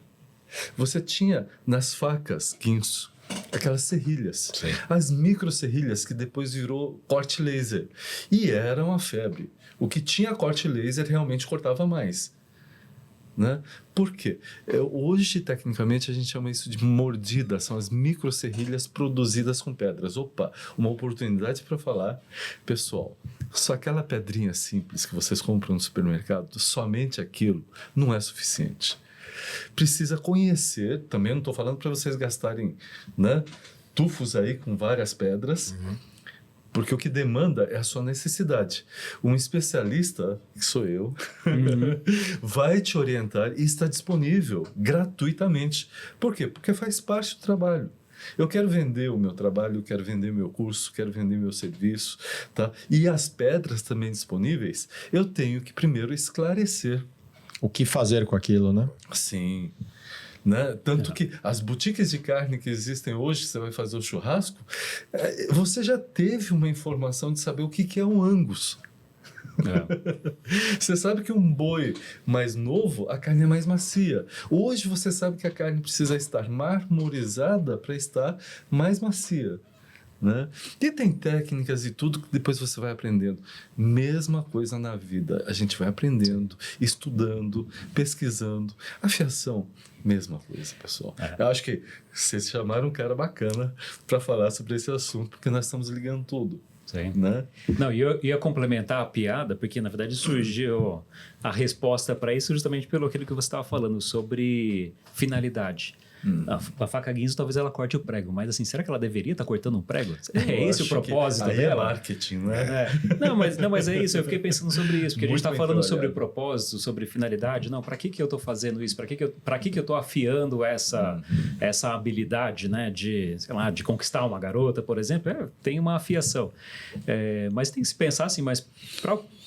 Você tinha nas facas Ginzo aquelas serrilhas, Sim. as micro serrilhas que depois virou corte laser. E era uma febre. O que tinha corte laser realmente cortava mais. Né? Por quê? Hoje, tecnicamente, a gente chama isso de mordida, são as microserrilhas produzidas com pedras. Opa, uma oportunidade para falar. Pessoal, só aquela pedrinha simples que vocês compram no supermercado, somente aquilo não é suficiente. Precisa conhecer, também não estou falando para vocês gastarem, né, tufos aí com várias pedras, porque o que demanda é a sua necessidade. Um especialista, que sou eu, vai te orientar e está disponível gratuitamente. Por quê? Porque faz parte do trabalho. Eu quero vender o meu trabalho, eu quero vender meu curso, quero vender meu serviço, tá? E as pedras também disponíveis, eu tenho que primeiro esclarecer. O que fazer com aquilo, né? Sim. Né? Tanto que as boutiques de carne que existem hoje, você vai fazer o churrasco, você já teve uma informação de saber o que é um Angus. Você sabe que um boi mais novo, a carne é mais macia. Hoje você sabe que a carne precisa estar marmorizada para estar mais macia. Né? E tem técnicas e tudo que depois você vai aprendendo. Mesma coisa na vida. A gente vai aprendendo, estudando, pesquisando. A fiação, mesma coisa, pessoal. Eu acho que vocês chamaram um cara bacana para falar sobre esse assunto, porque nós estamos ligando tudo. Sim. Né? Não, e eu ia complementar a piada, porque na verdade surgiu a resposta para isso justamente pelo aquilo que você estava falando sobre finalidade. A faca Ginzo talvez ela corte o prego, mas assim, será que ela deveria estar cortando um prego? É esse o propósito aí dela? É marketing, né? Não, mas é isso, eu fiquei pensando sobre isso, porque Muito a gente está bem falando trabalhado. sobre propósito, sobre finalidade. Não, para que eu estou fazendo isso? Para que eu estou afiando essa habilidade, né, de, sei lá, de conquistar uma garota, por exemplo? Tem uma afiação. Mas tem que se pensar assim, mas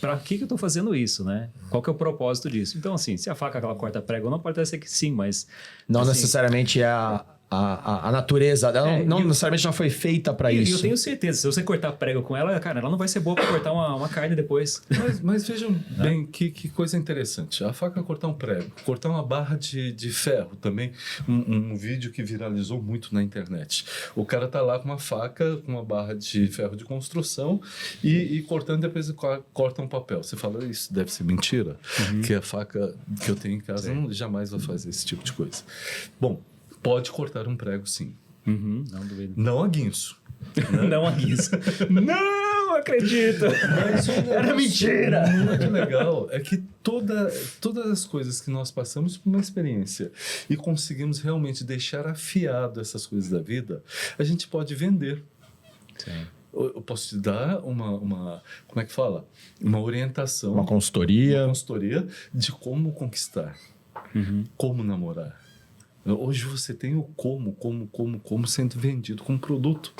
para que eu estou fazendo isso, né? Qual que é o propósito disso? Então, assim, se a faca ela corta prego, não pode até ser que sim, mas... Não assim, necessariamente é a natureza dela, não necessariamente já foi feita para isso. E eu tenho certeza, se você cortar prego com ela, cara, ela não vai ser boa para cortar uma carne depois. Mas vejam bem que coisa interessante. A faca cortar um prego, cortar uma barra de ferro também. Um vídeo que viralizou muito na internet. O cara tá lá com uma faca, com uma barra de ferro de construção e cortando, depois corta um papel. Você fala, isso deve ser mentira, que a faca que eu tenho em casa jamais vai fazer esse tipo de coisa. Bom, pode cortar um prego, sim. Não duvido. Não a guinso. Né? Não a guisa. Não acredito! Mas Era mentira! Muito legal é que todas as coisas que nós passamos por uma experiência e conseguimos realmente deixar afiado essas coisas da vida, a gente pode vender. Sim. Eu posso te dar uma como é que fala? Uma orientação. Uma consultoria. Uma consultoria de como conquistar. Como namorar. Hoje você tem o como sendo vendido como produto.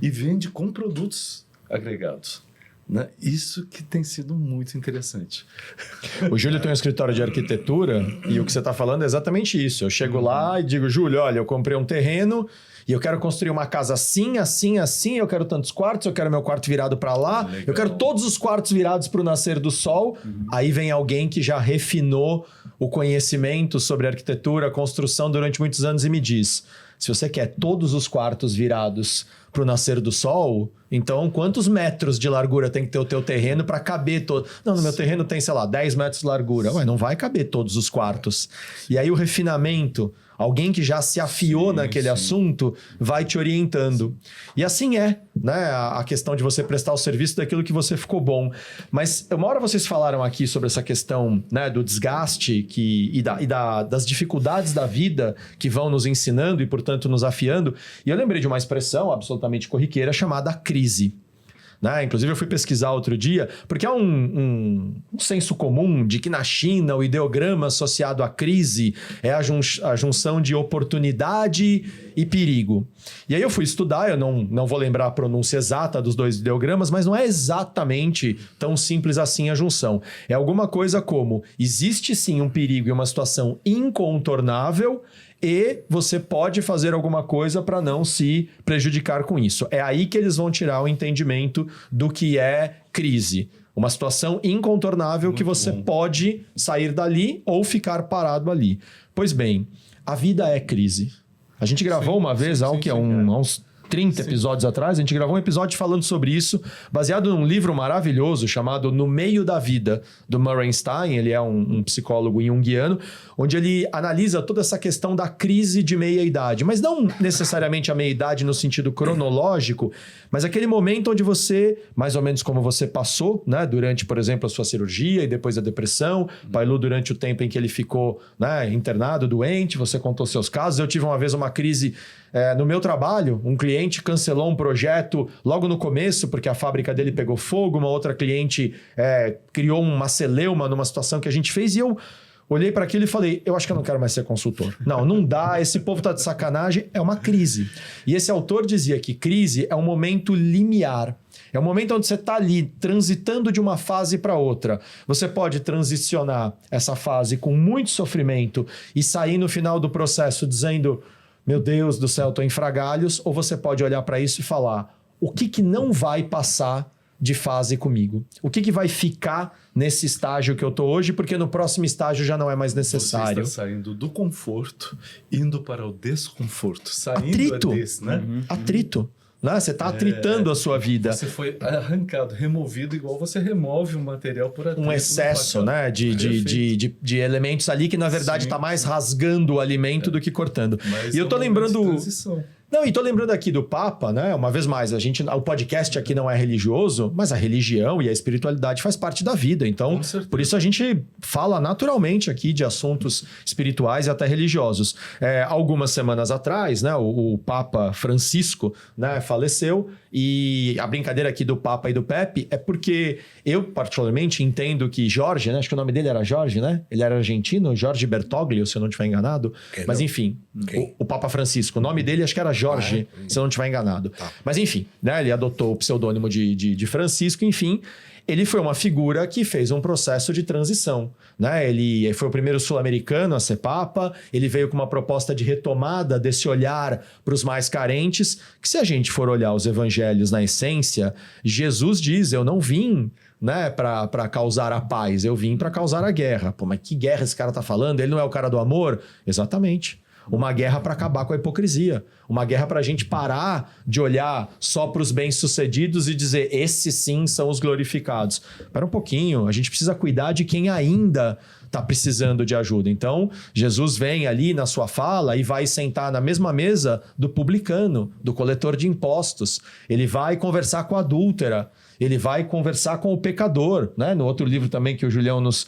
E vende com produtos agregados. Né? Isso que tem sido muito interessante. O Júlio tem um escritório de arquitetura e o que você está falando é exatamente isso. Eu chego lá e digo, Júlio, olha, eu comprei um terreno e eu quero construir uma casa assim, assim, assim, eu quero tantos quartos, eu quero meu quarto virado para lá, Legal. eu quero todos os quartos virados para o nascer do sol. Aí vem alguém que já refinou o conhecimento sobre arquitetura, construção durante muitos anos e me diz, se você quer todos os quartos virados para o nascer do sol, então quantos metros de largura tem que ter o teu terreno para caber todo? Não, no meu terreno tem, sei lá, 10 metros de largura. Ué, não vai caber todos os quartos. E aí o refinamento, alguém que já se afiou naquele assunto, vai te orientando. E assim é, né? A questão de você prestar o serviço daquilo que você ficou bom. Mas uma hora vocês falaram aqui sobre essa questão, né, do desgaste das dificuldades da vida que vão nos ensinando e, portanto, nos afiando. E eu lembrei de uma expressão absolutamente corriqueira chamada crise. Né? Inclusive, eu fui pesquisar outro dia, porque há um senso comum de que na China o ideograma associado à crise é a junção de oportunidade e perigo. E aí eu fui estudar, eu não vou lembrar a pronúncia exata dos dois ideogramas, mas não é exatamente tão simples assim a junção. É alguma coisa como, existe sim um perigo e uma situação incontornável, e você pode fazer alguma coisa para não se prejudicar com isso. É aí que eles vão tirar o entendimento do que é crise. Uma situação incontornável muito que você pode sair dali ou ficar parado ali. Pois bem, a vida é crise. A gente gravou uma vez, há uns 30 episódios atrás, a gente gravou um episódio falando sobre isso, baseado num livro maravilhoso chamado No Meio da Vida, do Murray Stein. Ele é um psicólogo junguiano, onde ele analisa toda essa questão da crise de meia-idade, mas não necessariamente a meia-idade no sentido cronológico, mas aquele momento onde você, mais ou menos como você passou, né, durante, por exemplo, a sua cirurgia e depois a depressão, Pailu durante o tempo em que ele ficou, né, internado, doente, você contou seus casos. Eu tive uma vez uma crise no meu trabalho, um cliente cancelou um projeto logo no começo porque a fábrica dele pegou fogo, uma outra cliente criou uma celeuma numa situação que a gente fez e eu olhei para aquilo e falei, eu acho que eu não quero mais ser consultor. Não dá, esse povo tá de sacanagem, é uma crise. E esse autor dizia que crise é um momento limiar. É um momento onde você está ali, transitando de uma fase para outra. Você pode transicionar essa fase com muito sofrimento e sair no final do processo dizendo, meu Deus do céu, estou em frangalhos, ou você pode olhar para isso e falar, o que não vai passar de fase comigo? O que vai ficar nesse estágio que eu tô hoje, porque no próximo estágio já não é mais necessário? Você está saindo do conforto, indo para o desconforto. Saindo atrito. Desse, né? Atrito. Né? Você está atritando a sua vida. Você foi arrancado, removido, igual você remove um material por atrito. Um excesso, né? de elementos ali que, na verdade, está mais rasgando o alimento do que cortando. Mas e eu tô lembrando... Não, e tô lembrando aqui do Papa, né? Uma vez mais, o podcast aqui não é religioso, mas a religião e a espiritualidade faz parte da vida. Então, por isso a gente fala naturalmente aqui de assuntos espirituais e até religiosos. Algumas semanas atrás, né? O Papa Francisco, né, faleceu. E a brincadeira aqui do Papa e do Pepe é porque eu, particularmente, entendo que Jorge, né? Acho que o nome dele era Jorge, né? Ele era argentino, Jorge Bertoglio, se eu não estiver enganado. Mas enfim, o Papa Francisco, o nome dele acho que era Jorge, se eu não estiver enganado. Tá. Mas enfim, né? Ele adotou o pseudônimo de Francisco, enfim. Ele foi uma figura que fez um processo de transição, né? Ele foi o primeiro sul-americano a ser papa, ele veio com uma proposta de retomada desse olhar para os mais carentes, que se a gente for olhar os evangelhos na essência, Jesus diz, eu não vim, né, para causar a paz, eu vim para causar a guerra. Pô, mas que guerra esse cara tá falando? Ele não é o cara do amor? Exatamente. Uma guerra para acabar com a hipocrisia. Uma guerra para a gente parar de olhar só para os bem-sucedidos e dizer, esses sim são os glorificados. Espera um pouquinho, a gente precisa cuidar de quem ainda está precisando de ajuda. Então, Jesus vem ali na sua fala e vai sentar na mesma mesa do publicano, do coletor de impostos. Ele vai conversar com a adúltera. Ele vai conversar com o pecador, né? No outro livro também que o Julião nos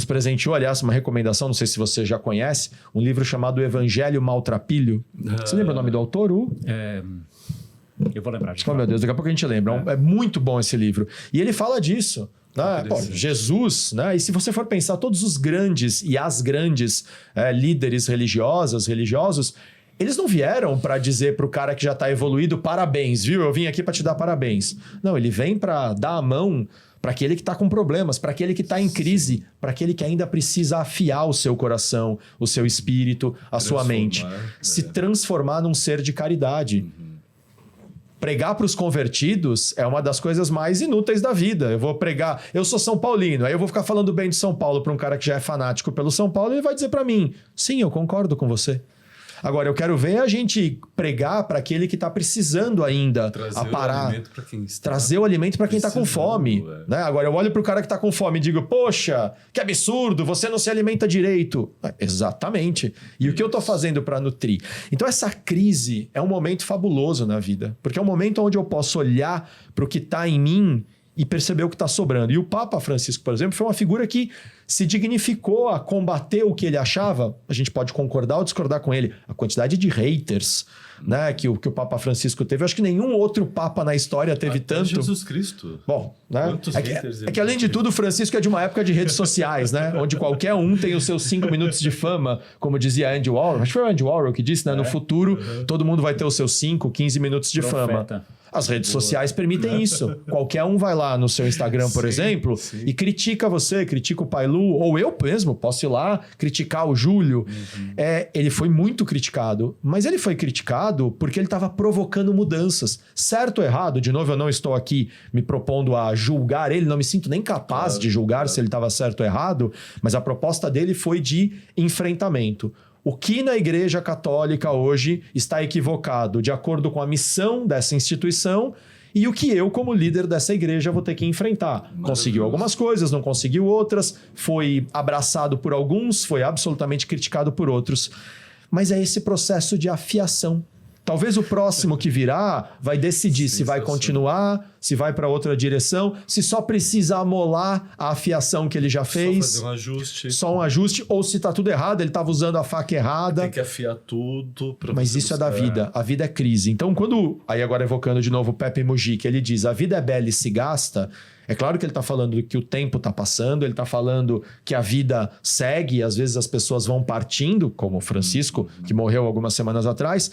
presenteou, aliás, uma recomendação, não sei se você já conhece, um livro chamado Evangelho Maltrapilho. Você lembra o nome do autor? Eu vou lembrar. Oh, meu Deus, daqui a pouco a gente lembra. É muito bom esse livro. E ele fala disso. Jesus, né? E se você for pensar, todos os grandes e as grandes líderes religiosos, eles não vieram para dizer para o cara que já está evoluído, parabéns, viu? Eu vim aqui para te dar parabéns. Não, ele vem para dar a mão para aquele que está com problemas, para aquele que está em crise, para aquele que ainda precisa afiar o seu coração, o seu espírito, a sua mente. Se transformar num ser de caridade. Pregar para os convertidos é uma das coisas mais inúteis da vida. Eu vou pregar, eu sou São Paulino, aí eu vou ficar falando bem de São Paulo para um cara que já é fanático pelo São Paulo e ele vai dizer para mim, sim, eu concordo com você. Agora, eu quero ver a gente pregar para aquele que está precisando ainda parar. Trazer o alimento para quem está com fome. Né? Agora, eu olho para o cara que está com fome e digo, poxa, que absurdo, você não se alimenta direito. Exatamente. E o que eu estou fazendo para nutrir? Então, essa crise é um momento fabuloso na vida. Porque é um momento onde eu posso olhar para o que está em mim e perceber o que está sobrando. E o Papa Francisco, por exemplo, foi uma figura que se dignificou a combater o que ele achava. A gente pode concordar ou discordar com ele. A quantidade de haters, né, que o Papa Francisco teve. Eu acho que nenhum outro Papa na história teve tanto. Jesus Cristo. Bom, né? É que além de tudo, o Francisco é de uma época de redes sociais, né? Onde qualquer um tem os seus 5 minutos de fama, como dizia Andy Warhol. Acho que foi o Andy Warhol que disse, né? No futuro, todo mundo vai ter os seus 5, 15 minutos de fama. As redes sociais permitem isso. Qualquer um vai lá no seu Instagram, por exemplo, e critica você, critica o Pailu, ou eu mesmo posso ir lá criticar o Júlio. Ele foi muito criticado, mas ele foi criticado porque ele estava provocando mudanças. Certo ou errado, de novo, eu não estou aqui me propondo a julgar ele, não me sinto nem capaz de julgar se ele estava certo ou errado, mas a proposta dele foi de enfrentamento. o que na Igreja Católica hoje está equivocado de acordo com a missão dessa instituição e o que eu, como líder dessa igreja, vou ter que enfrentar. Conseguiu algumas coisas, não conseguiu outras, foi abraçado por alguns, foi absolutamente criticado por outros. Mas é esse processo de afiação. Talvez o próximo que virá vai decidir se vai continuar, se vai para outra direção, se só precisa amolar a afiação que ele já fez. Só fazer um ajuste. Só um ajuste, ou se está tudo errado, ele estava usando a faca errada. Tem que afiar tudo. Mas isso é da vida. A vida é crise. Então, quando... Aí agora evocando de novo o Pepe Mujica, ele diz, a vida é bela e se gasta. É claro que ele está falando que o tempo está passando, ele está falando que a vida segue, e às vezes as pessoas vão partindo, como o Francisco, que morreu algumas semanas atrás,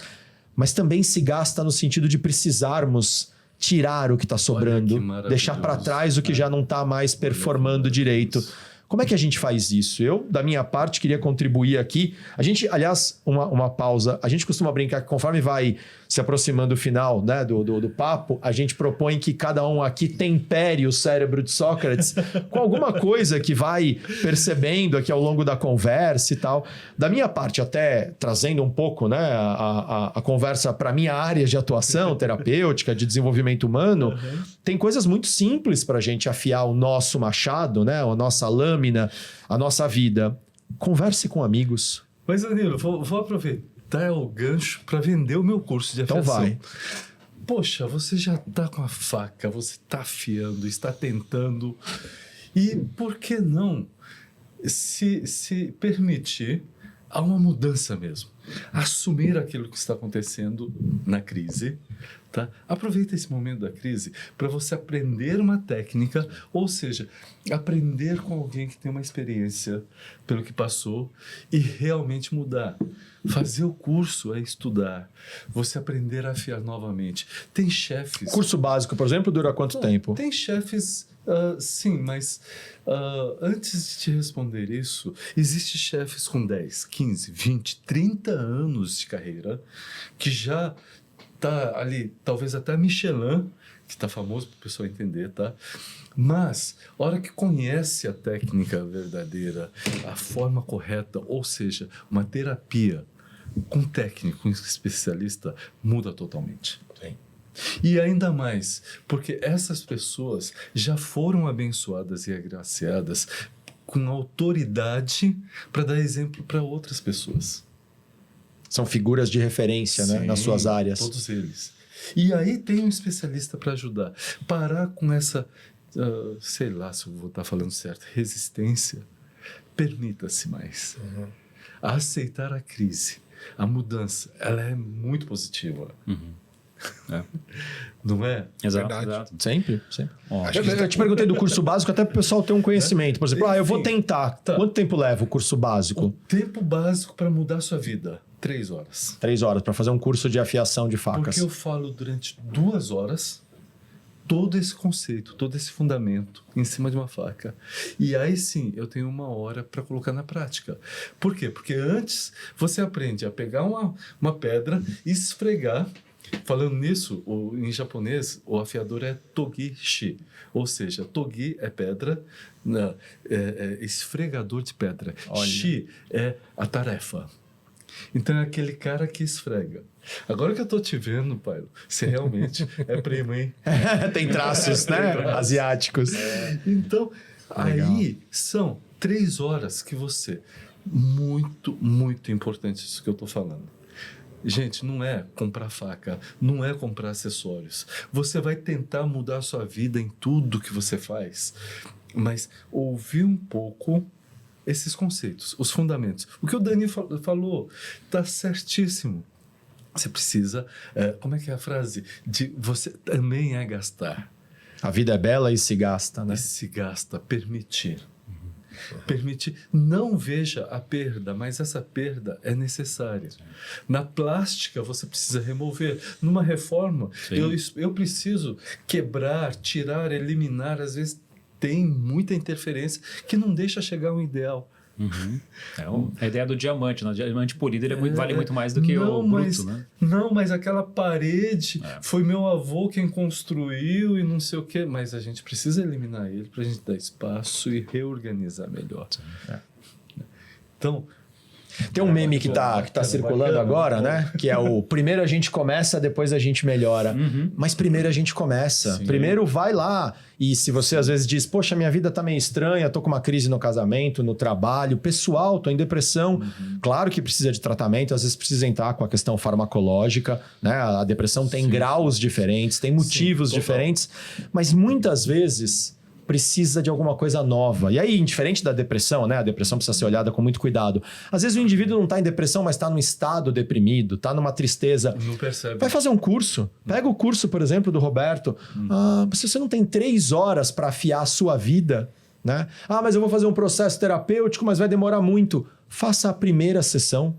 mas também se gasta no sentido de precisarmos tirar o que está sobrando, deixar para trás o que já não está mais performando direito. Como é que a gente faz isso? Eu, da minha parte, queria contribuir aqui. A gente, aliás, uma pausa. A gente costuma brincar que conforme vai se aproximando do final, né, do papo, a gente propõe que cada um aqui tempere o cérebro de Sócrates com alguma coisa que vai percebendo aqui ao longo da conversa e tal. Da minha parte, até trazendo um pouco, né, a conversa para a minha área de atuação terapêutica, de desenvolvimento humano, tem coisas muito simples para a gente afiar o nosso machado, né, a nossa lâmina, a nossa vida. Converse com amigos. Mas, Danilo, vou aproveitar o gancho para vender o meu curso de afiação. Então vai. Poxa, você já está com a faca, você está afiando, está tentando. E por que não se permitir a uma mudança mesmo? Assumir aquilo que está acontecendo na crise. Tá? Aproveita esse momento da crise para você aprender uma técnica, ou seja, aprender com alguém que tem uma experiência pelo que passou e realmente mudar. Fazer o curso é estudar, você aprender a afiar novamente. Tem chefes... Curso básico, por exemplo, dura quanto tempo? Tem chefes... sim, mas antes de te responder isso, existem chefes com 10, 15, 20, 30 anos de carreira que já tá ali, talvez até Michelin, que está famoso para o pessoal entender, tá? Mas, a hora que conhece a técnica verdadeira, a forma correta, ou seja, uma terapia com técnico, com especialista, muda totalmente. Sim. E ainda mais, porque essas pessoas já foram abençoadas e agraciadas com autoridade para dar exemplo para outras pessoas. São figuras de referência, né, nas suas áreas. Todos eles. E aí tem um especialista para ajudar. Parar com essa, sei lá se eu vou estar falando certo, resistência. Permita-se mais. Aceitar a crise, a mudança, ela é muito positiva. Não é? Exato. Sempre. Eu te perguntei do curso básico até para o pessoal ter um conhecimento. Por exemplo, eu vou tentar. Tá. Quanto tempo leva o curso básico? O tempo básico para mudar a sua vida, 3 horas. 3 horas, para fazer um curso de afiação de facas. Porque eu falo durante 2 horas todo esse conceito, todo esse fundamento em cima de uma faca. E aí sim, eu tenho 1 hora para colocar na prática. Por quê? Porque antes você aprende a pegar uma pedra e esfregar. Falando nisso, em japonês, o afiador é togi-shi. Ou seja, togi é pedra, é esfregador de pedra. Olha. Shi é a tarefa. Então é aquele cara que esfrega. Agora que eu tô te vendo, pai, você realmente é primo, hein? Tem traços, né? Asiáticos. Então, Legal. aí são 3 horas que você... Muito, muito importante isso que eu tô falando. Gente, não é comprar faca, não é comprar acessórios. Você vai tentar mudar a sua vida em tudo que você faz, mas ouvir um pouco esses conceitos, os fundamentos. O que o Dani falou está certíssimo. Você precisa, como é que é a frase? De você também é gastar. A vida é bela e se gasta, né? E se gasta, permitir. Permitir, não veja a perda, mas essa perda é necessária. Na plástica você precisa remover. Numa reforma, eu preciso quebrar, tirar, eliminar. Às vezes tem muita interferência que não deixa chegar ao ideal. A ideia do diamante, né? O diamante polido ele vale muito mais do que o bruto, né? Não, mas aquela parede foi meu avô quem construiu e não sei o quê. Mas a gente precisa eliminar ele para a gente dar espaço e reorganizar melhor. Então, Tem um meme que tá circulando agora, né? Que é o primeiro a gente começa, depois a gente melhora. Mas primeiro a gente começa. Sim. Primeiro vai lá. E se você às vezes diz, poxa, minha vida tá meio estranha, tô com uma crise no casamento, no trabalho, pessoal, tô em depressão. Claro que precisa de tratamento, às vezes precisa entrar com a questão farmacológica, né? A depressão tem graus diferentes, tem motivos diferentes, mas muitas vezes precisa de alguma coisa nova. E aí, indiferente da depressão, né? A depressão precisa ser olhada com muito cuidado. Às vezes o indivíduo não está em depressão, mas está num estado deprimido, está numa tristeza. Não percebe. Vai fazer um curso. Pega o curso, por exemplo, do Roberto. Se você não tem 3 horas para afiar a sua vida, né? Mas eu vou fazer um processo terapêutico, mas vai demorar muito. Faça a primeira sessão.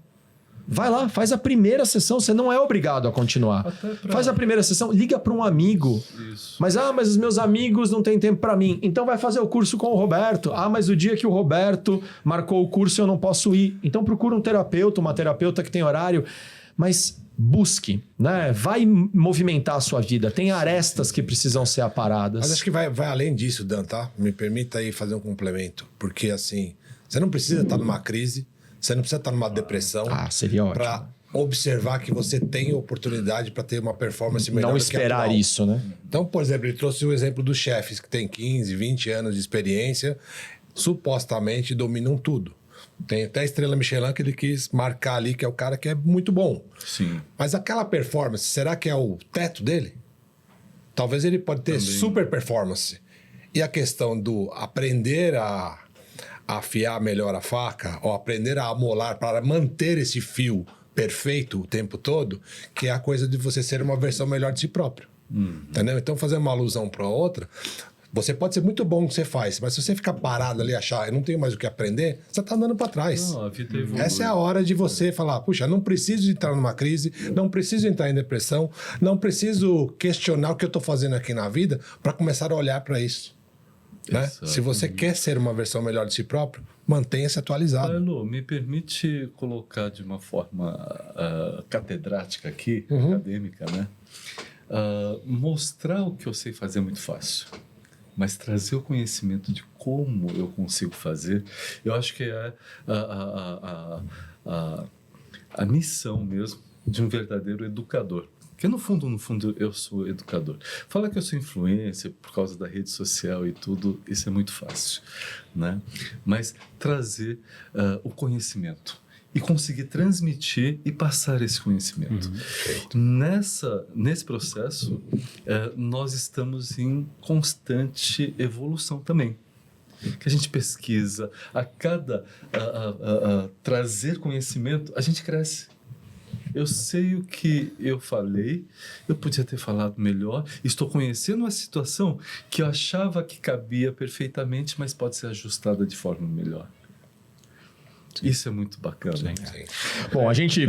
Vai lá, faz a primeira sessão, você não é obrigado a continuar. Faz a primeira sessão, liga para um amigo. Isso. Mas os meus amigos não têm tempo para mim. Então vai fazer o curso com o Roberto. Mas o dia que o Roberto marcou o curso eu não posso ir. Então procura um terapeuta, uma terapeuta que tem horário. Mas busque, né? Vai movimentar a sua vida. Tem arestas que precisam ser aparadas. Mas acho que vai além disso, Dan, tá? Me permita aí fazer um complemento. Porque assim, você não precisa estar numa crise. Você não precisa estar numa depressão seria ótimo. para observar que você tem oportunidade para ter uma performance melhor. Não do que a esperar atual. isso, né? Então, por exemplo, ele trouxe o exemplo dos chefes que têm 15, 20 anos de experiência, supostamente dominam tudo. Tem até a estrela Michelin que ele quis marcar ali, que é o cara que é muito bom. Sim. Mas aquela performance, será que é o teto dele? Talvez ele pode ter super performance. E a questão do aprender a afiar melhor a faca, ou aprender a amolar para manter esse fio perfeito o tempo todo, que é a coisa de você ser uma versão melhor de si próprio. Entendeu? Então, fazer uma alusão para outra, você pode ser muito bom no que você faz, mas se você ficar parado ali e achar, eu não tenho mais o que aprender, você está andando para trás. Não, a vida evolui. Essa é a hora de você falar, puxa, não preciso entrar numa crise, não preciso entrar em depressão, não preciso questionar o que eu estou fazendo aqui na vida para começar a olhar para isso. Né? Se você quer ser uma versão melhor de si próprio, mantenha-se atualizado. Lu, me permite colocar de uma forma catedrática aqui, acadêmica, né? Mostrar o que eu sei fazer é muito fácil, mas trazer o conhecimento de como eu consigo fazer, eu acho que é a missão mesmo de um verdadeiro educador. Porque no fundo, eu sou educador. Falar que eu sou influencer por causa da rede social e tudo, isso é muito fácil, né? Mas trazer o conhecimento e conseguir transmitir e passar esse conhecimento. Nesse processo, nós estamos em constante evolução também. Que a gente pesquisa, a cada trazer conhecimento, a gente cresce. Eu sei o que eu falei, eu podia ter falado melhor. Estou conhecendo uma situação que eu achava que cabia perfeitamente, mas pode ser ajustada de forma melhor. Isso é muito bacana. Sim. Bom, a gente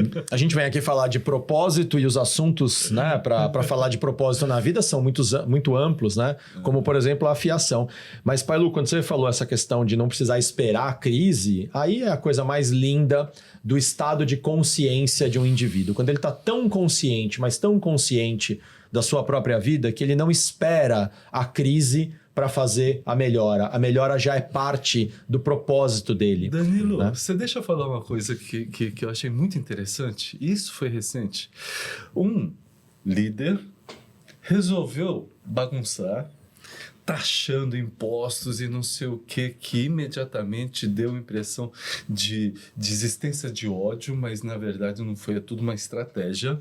vem aqui falar de propósito e os assuntos, né, para falar de propósito na vida são muito amplos, né? Como, por exemplo, a afiação. Mas, Pai Lu, quando você falou essa questão de não precisar esperar a crise, aí é a coisa mais linda do estado de consciência de um indivíduo. Quando ele está tão consciente, mas tão consciente da sua própria vida, que ele não espera a crise para fazer a melhora. A melhora já é parte do propósito dele. Danilo, né? Você deixa eu falar uma coisa que eu achei muito interessante. Isso foi recente. Um líder resolveu bagunçar, taxando impostos e não sei o que imediatamente deu impressão de existência de ódio, mas na verdade não foi, é tudo uma estratégia.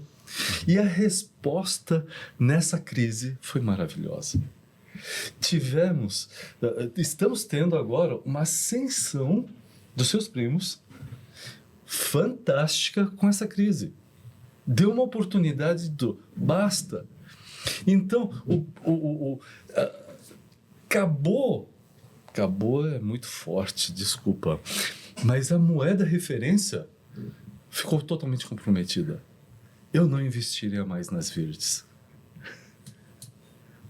E a resposta nessa crise foi maravilhosa. Estamos tendo agora uma ascensão dos seus primos fantástica com essa crise. Deu uma oportunidade do basta. Então, acabou é muito forte, desculpa, mas a moeda referência ficou totalmente comprometida. Eu não investiria mais nas verdes.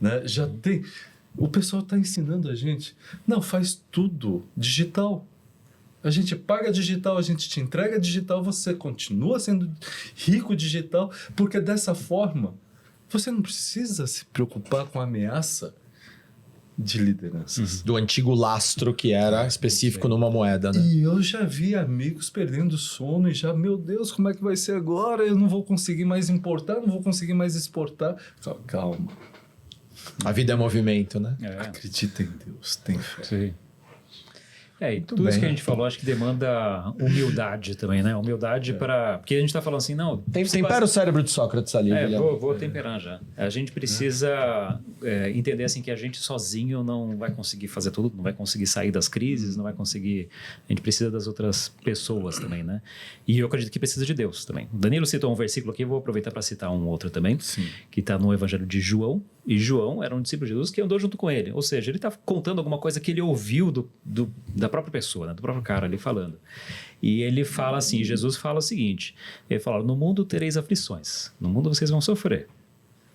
Né? Já tem. O pessoal está ensinando a gente. Não, faz tudo digital. A gente paga digital, a gente te entrega digital, você continua sendo rico digital, porque dessa forma você não precisa se preocupar com a ameaça de lideranças. Do antigo lastro que era específico numa moeda, né? E eu já vi amigos perdendo sono e já, meu Deus, como é que vai ser agora? Eu não vou conseguir mais importar, não vou conseguir mais exportar. Calma. A vida é movimento, né? Acredita em Deus, tem fé. Sim. E tudo bem. isso que a gente falou, acho que demanda humildade também, né? Humildade para... Porque a gente está falando assim, não... Tempera o cérebro de Sócrates ali, Guilherme. Vou temperar já. A gente precisa entender assim que a gente sozinho não vai conseguir fazer tudo, não vai conseguir sair das crises, não vai conseguir... A gente precisa das outras pessoas também, né? E eu acredito que precisa de Deus também. O Danilo citou um versículo aqui, eu vou aproveitar para citar um outro também, que está no Evangelho de João. E João era um discípulo de Jesus que andou junto com ele. Ou seja, ele está contando alguma coisa que ele ouviu da própria pessoa, né? Do próprio cara ali falando. E ele fala assim, Jesus fala o seguinte, ele fala, no mundo tereis aflições, no mundo vocês vão sofrer.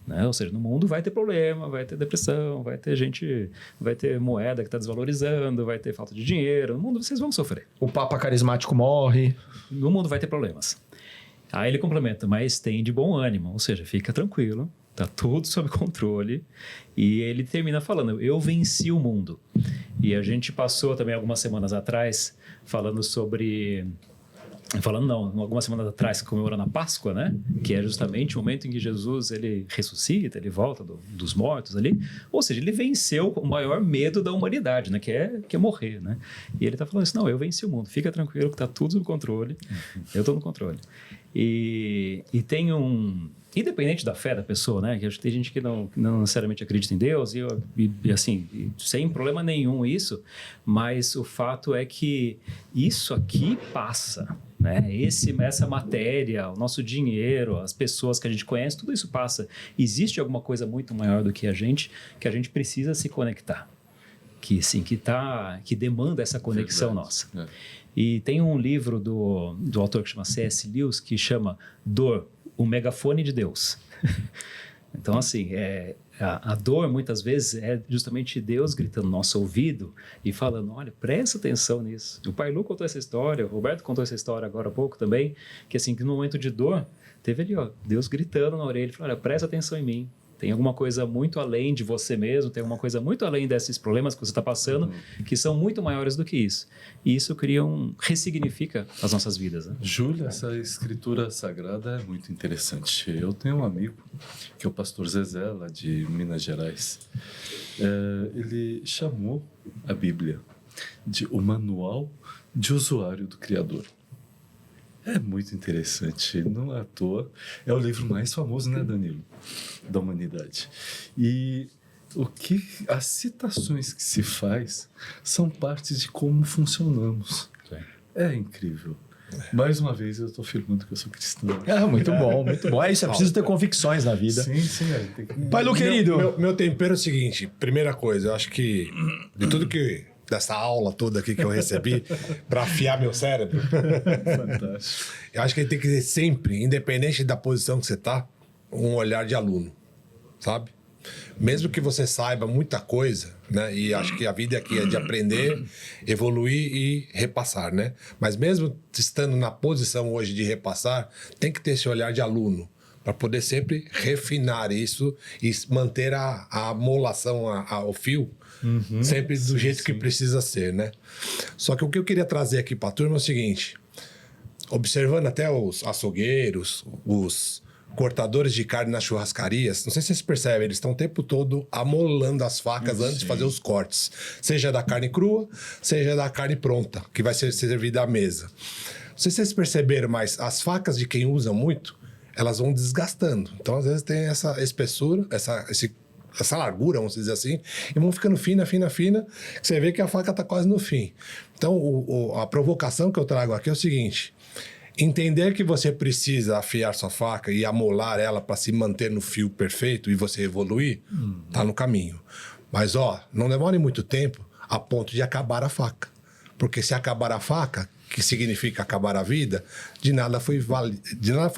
Né? Ou seja, no mundo vai ter problema, vai ter depressão, vai ter gente, vai ter moeda que está desvalorizando, vai ter falta de dinheiro, no mundo vocês vão sofrer. O Papa carismático morre. No mundo vai ter problemas. Aí ele complementa, mas tem de bom ânimo, ou seja, fica tranquilo, tá tudo sob controle. E ele termina falando, eu venci o mundo. E a gente passou também algumas semanas atrás falando sobre... algumas semanas atrás, comemorando a Páscoa, né? Que é justamente o momento em que Jesus, ele ressuscita, ele volta dos mortos ali. Ou seja, ele venceu o maior medo da humanidade, né? Que é morrer, né? E ele tá falando assim, não, eu venci o mundo, fica tranquilo que tá tudo sob controle, eu tô no controle. E tem independente da fé da pessoa, né? Que tem gente que não necessariamente acredita em Deus e assim, sem problema nenhum isso, mas o fato é que isso aqui passa, né? Essa matéria, o nosso dinheiro, as pessoas que a gente conhece, tudo isso passa. Existe alguma coisa muito maior do que a gente precisa se conectar, que demanda essa conexão nossa. E tem um livro do autor que chama C.S. Lewis que chama Dor, o megafone de Deus. Então, assim, a dor, muitas vezes, é justamente Deus gritando no nosso ouvido e falando, olha, presta atenção nisso. O Pai Lu contou essa história, o Roberto contou essa história agora há pouco também, que assim, que no momento de dor, teve ali, ó, Deus gritando na orelha, falando, olha, presta atenção em mim. Tem alguma coisa muito além de você mesmo, tem alguma coisa muito além desses problemas que você está passando, que são muito maiores do que isso. E isso ressignifica as nossas vidas. Né? Júlia, essa escritura sagrada é muito interessante. Eu tenho um amigo, que é o pastor Zezé, lá de Minas Gerais. Ele chamou a Bíblia de o manual de usuário do Criador. É muito interessante, não é à toa. É o livro mais famoso, né, Danilo? Da humanidade. E as citações que se faz são partes de como funcionamos. Sim. É incrível. Mais uma vez, eu estou afirmando que eu sou cristão. Muito bom, muito bom. É isso, é preciso ter convicções na vida. Sim. Pai Lu, querido. Meu tempero é o seguinte, primeira coisa, eu acho que de tudo dessa aula toda aqui que eu recebi para afiar meu cérebro. Fantástico. Eu acho que ele tem que ter sempre, independente da posição que você tá, um olhar de aluno, sabe? Mesmo que você saiba muita coisa, né? E acho que a vida aqui é de aprender, evoluir e repassar, né? Mas mesmo estando na posição hoje de repassar, tem que ter esse olhar de aluno para poder sempre refinar isso e manter a amolação, o fio, sempre do jeito que precisa ser, né? Só que o que eu queria trazer aqui para a turma é o seguinte, observando até os açougueiros, os cortadores de carne nas churrascarias, não sei se vocês percebem, eles estão o tempo todo amolando as facas antes de fazer os cortes, seja da carne crua, seja da carne pronta, que vai ser servida à mesa. Não sei se vocês perceberam, mas as facas de quem usa muito, elas vão desgastando. Então, às vezes, tem essa espessura, essa largura, vamos dizer assim, e vão ficando fina, que você vê que a faca está quase no fim. Então, a provocação que eu trago aqui é o seguinte: entender que você precisa afiar sua faca e amolar ela para se manter no fio perfeito e você evoluir, tá no caminho. Mas, não demore muito tempo a ponto de acabar a faca. Porque se acabar a faca, que significa acabar a vida, de nada foi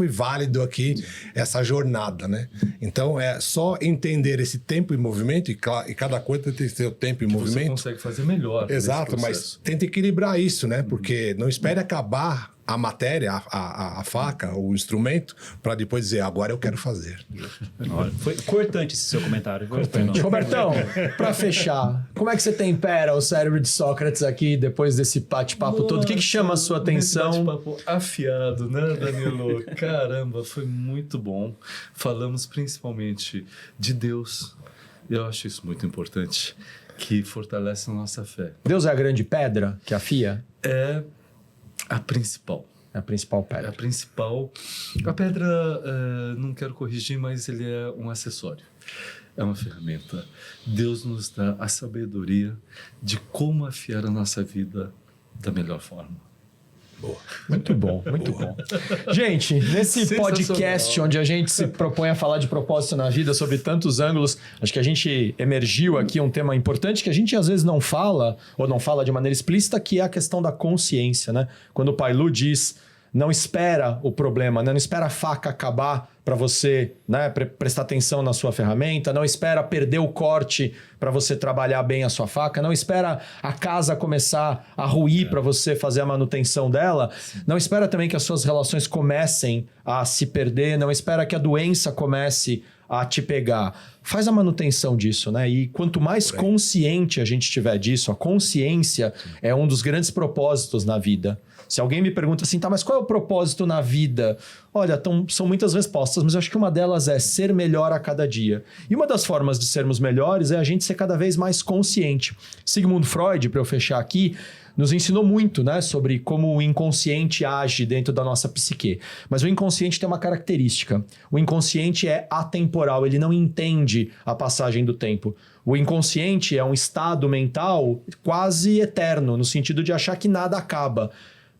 válido aqui essa jornada, né? Então, é só entender esse tempo em movimento, e cada coisa tem seu tempo em movimento. Você consegue fazer melhor. Exato, mas tenta equilibrar isso, né? Porque não espere acabar a matéria, a faca, o instrumento, para depois dizer, agora eu quero fazer. Olha, foi cortante esse seu comentário. Importante. Robertão, para fechar, como é que você tempera o cérebro de Sócrates aqui depois desse bate-papo todo? O que chama a sua atenção? Bate-papo afiado, né, Danilo? Caramba, foi muito bom. Falamos principalmente de Deus. Eu acho isso muito importante, que fortalece a nossa fé. Deus é a grande pedra que afia? É a principal. É a principal É a pedra. principal. A pedra, não quero corrigir, mas ele é um acessório. É uma ferramenta. Deus nos dá a sabedoria de como afiar a nossa vida da melhor forma. Boa. Muito bom, muito bom. Gente, nesse Sensacional. podcast onde a gente se propõe a falar de propósito na vida sobre tantos ângulos, acho que a gente emergiu aqui um tema importante que a gente às vezes não fala, ou não fala de maneira explícita, que é a questão da consciência, né? Quando o Pai Lu diz, não espera o problema, né? Não espera a faca acabar para você, né, prestar atenção na sua ferramenta, não espera perder o corte para você trabalhar bem a sua faca, não espera a casa começar a ruir para você fazer a manutenção dela, não espera também que as suas relações comecem a se perder, não espera que a doença comece a te pegar. Faz a manutenção disso, né? E quanto mais consciente a gente tiver disso, a consciência é um dos grandes propósitos na vida. Se alguém me pergunta assim, tá, mas qual é o propósito na vida? Olha, são muitas respostas, mas eu acho que uma delas é ser melhor a cada dia. E uma das formas de sermos melhores é a gente ser cada vez mais consciente. Sigmund Freud, para eu fechar aqui, nos ensinou muito, né, sobre como o inconsciente age dentro da nossa psique. Mas o inconsciente tem uma característica. O inconsciente é atemporal, ele não entende a passagem do tempo. O inconsciente é um estado mental quase eterno, no sentido de achar que nada acaba.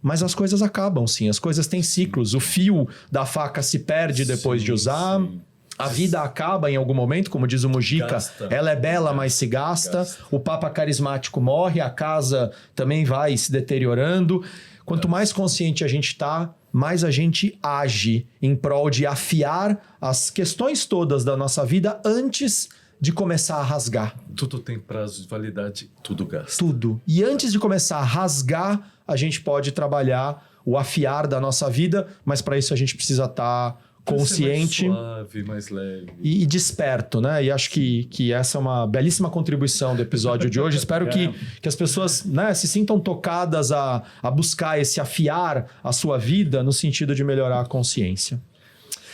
Mas as coisas acabam, sim. As coisas têm ciclos. O fio da faca se perde depois de usar. Sim. A vida acaba em algum momento, como diz o Mujica. Gasta. Ela é bela, mas se gasta. O Papa carismático morre, a casa também vai se deteriorando. Quanto mais consciente a gente está, mais a gente age em prol de afiar as questões todas da nossa vida antes de começar a rasgar. Tudo tem prazo de validade, tudo gasta. Tudo. E antes de começar a rasgar, a gente pode trabalhar o afiar da nossa vida, mas para isso a gente precisa estar consciente Mais suave, mais leve. e desperto, né? E acho que essa é uma belíssima contribuição do episódio de hoje. Espero que as pessoas, né, se sintam tocadas a buscar esse afiar a sua vida no sentido de melhorar a consciência.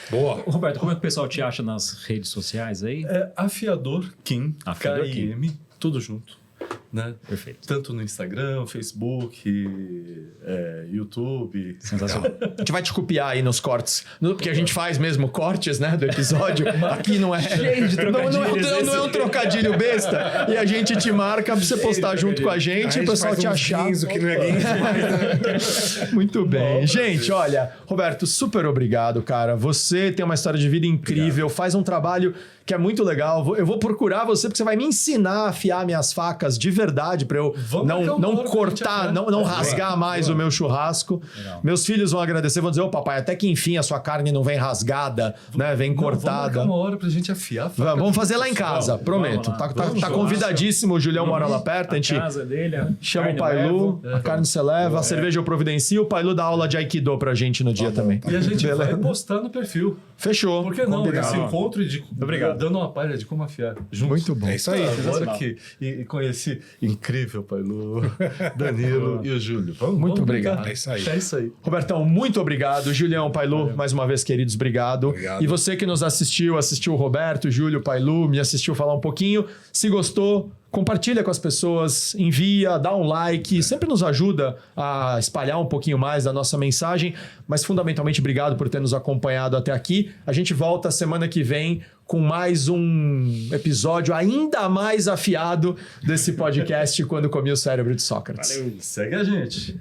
Boa. Roberto, como é que o pessoal te acha nas redes sociais aí? É Afiador Kim, Afiador K-I-M, tudo junto. Né? Perfeito. Tanto no Instagram, Facebook, YouTube. Sensacional. A gente vai te copiar aí nos cortes, porque a gente faz mesmo cortes, né, do episódio. Aqui não é... Cheio de trocadilhos não é um trocadilho besta. E a gente te marca pra você postar junto com a gente e o pessoal te achar. O que não é guinzo, mas, né? Muito bem. Gente, olha, Roberto, super obrigado, cara. Você tem uma história de vida incrível, faz um trabalho que é muito legal. Eu vou procurar você porque você vai me ensinar a afiar minhas facas de verdade para eu não cortar, não rasgar mais o meu churrasco. Legal. Meus filhos vão agradecer, vão dizer, ô papai, até que enfim a sua carne não vem rasgada, né? Vem cortada. Vamos marcar uma hora pra gente afiar a faca. Vamos fazer lá em casa, prometo. vamos lá. Tá convidadíssimo, o Julião mora lá perto, a gente... casa dele, Chama carne o Pai Lu, levo. a carne você leva, a cerveja eu providencio, o Pai Lu dá aula de Aikido pra gente no dia também. E a gente Beleza? vai postar no perfil. Fechou. Por que não? Combinado. Esse encontro de Obrigado. dando uma palha de como afiar. Juntos. Muito bom. É isso aí. Agora que e conheci incrível Pai Lu, Danilo e o Júlio. Muito brincar. obrigado. É isso aí. É isso aí. Robertão, muito obrigado. Julião, Pai Lu, mais uma vez, queridos, obrigado. Obrigado. E você que nos assistiu o Roberto, o Júlio, Pai Lu, me assistiu falar um pouquinho. Se gostou, compartilha com as pessoas, envia, dá um like, sempre nos ajuda a espalhar um pouquinho mais da nossa mensagem, mas fundamentalmente obrigado por ter nos acompanhado até aqui. A gente volta semana que vem com mais um episódio ainda mais afiado desse podcast Quando Comi o Cérebro de Sócrates. Segue a gente.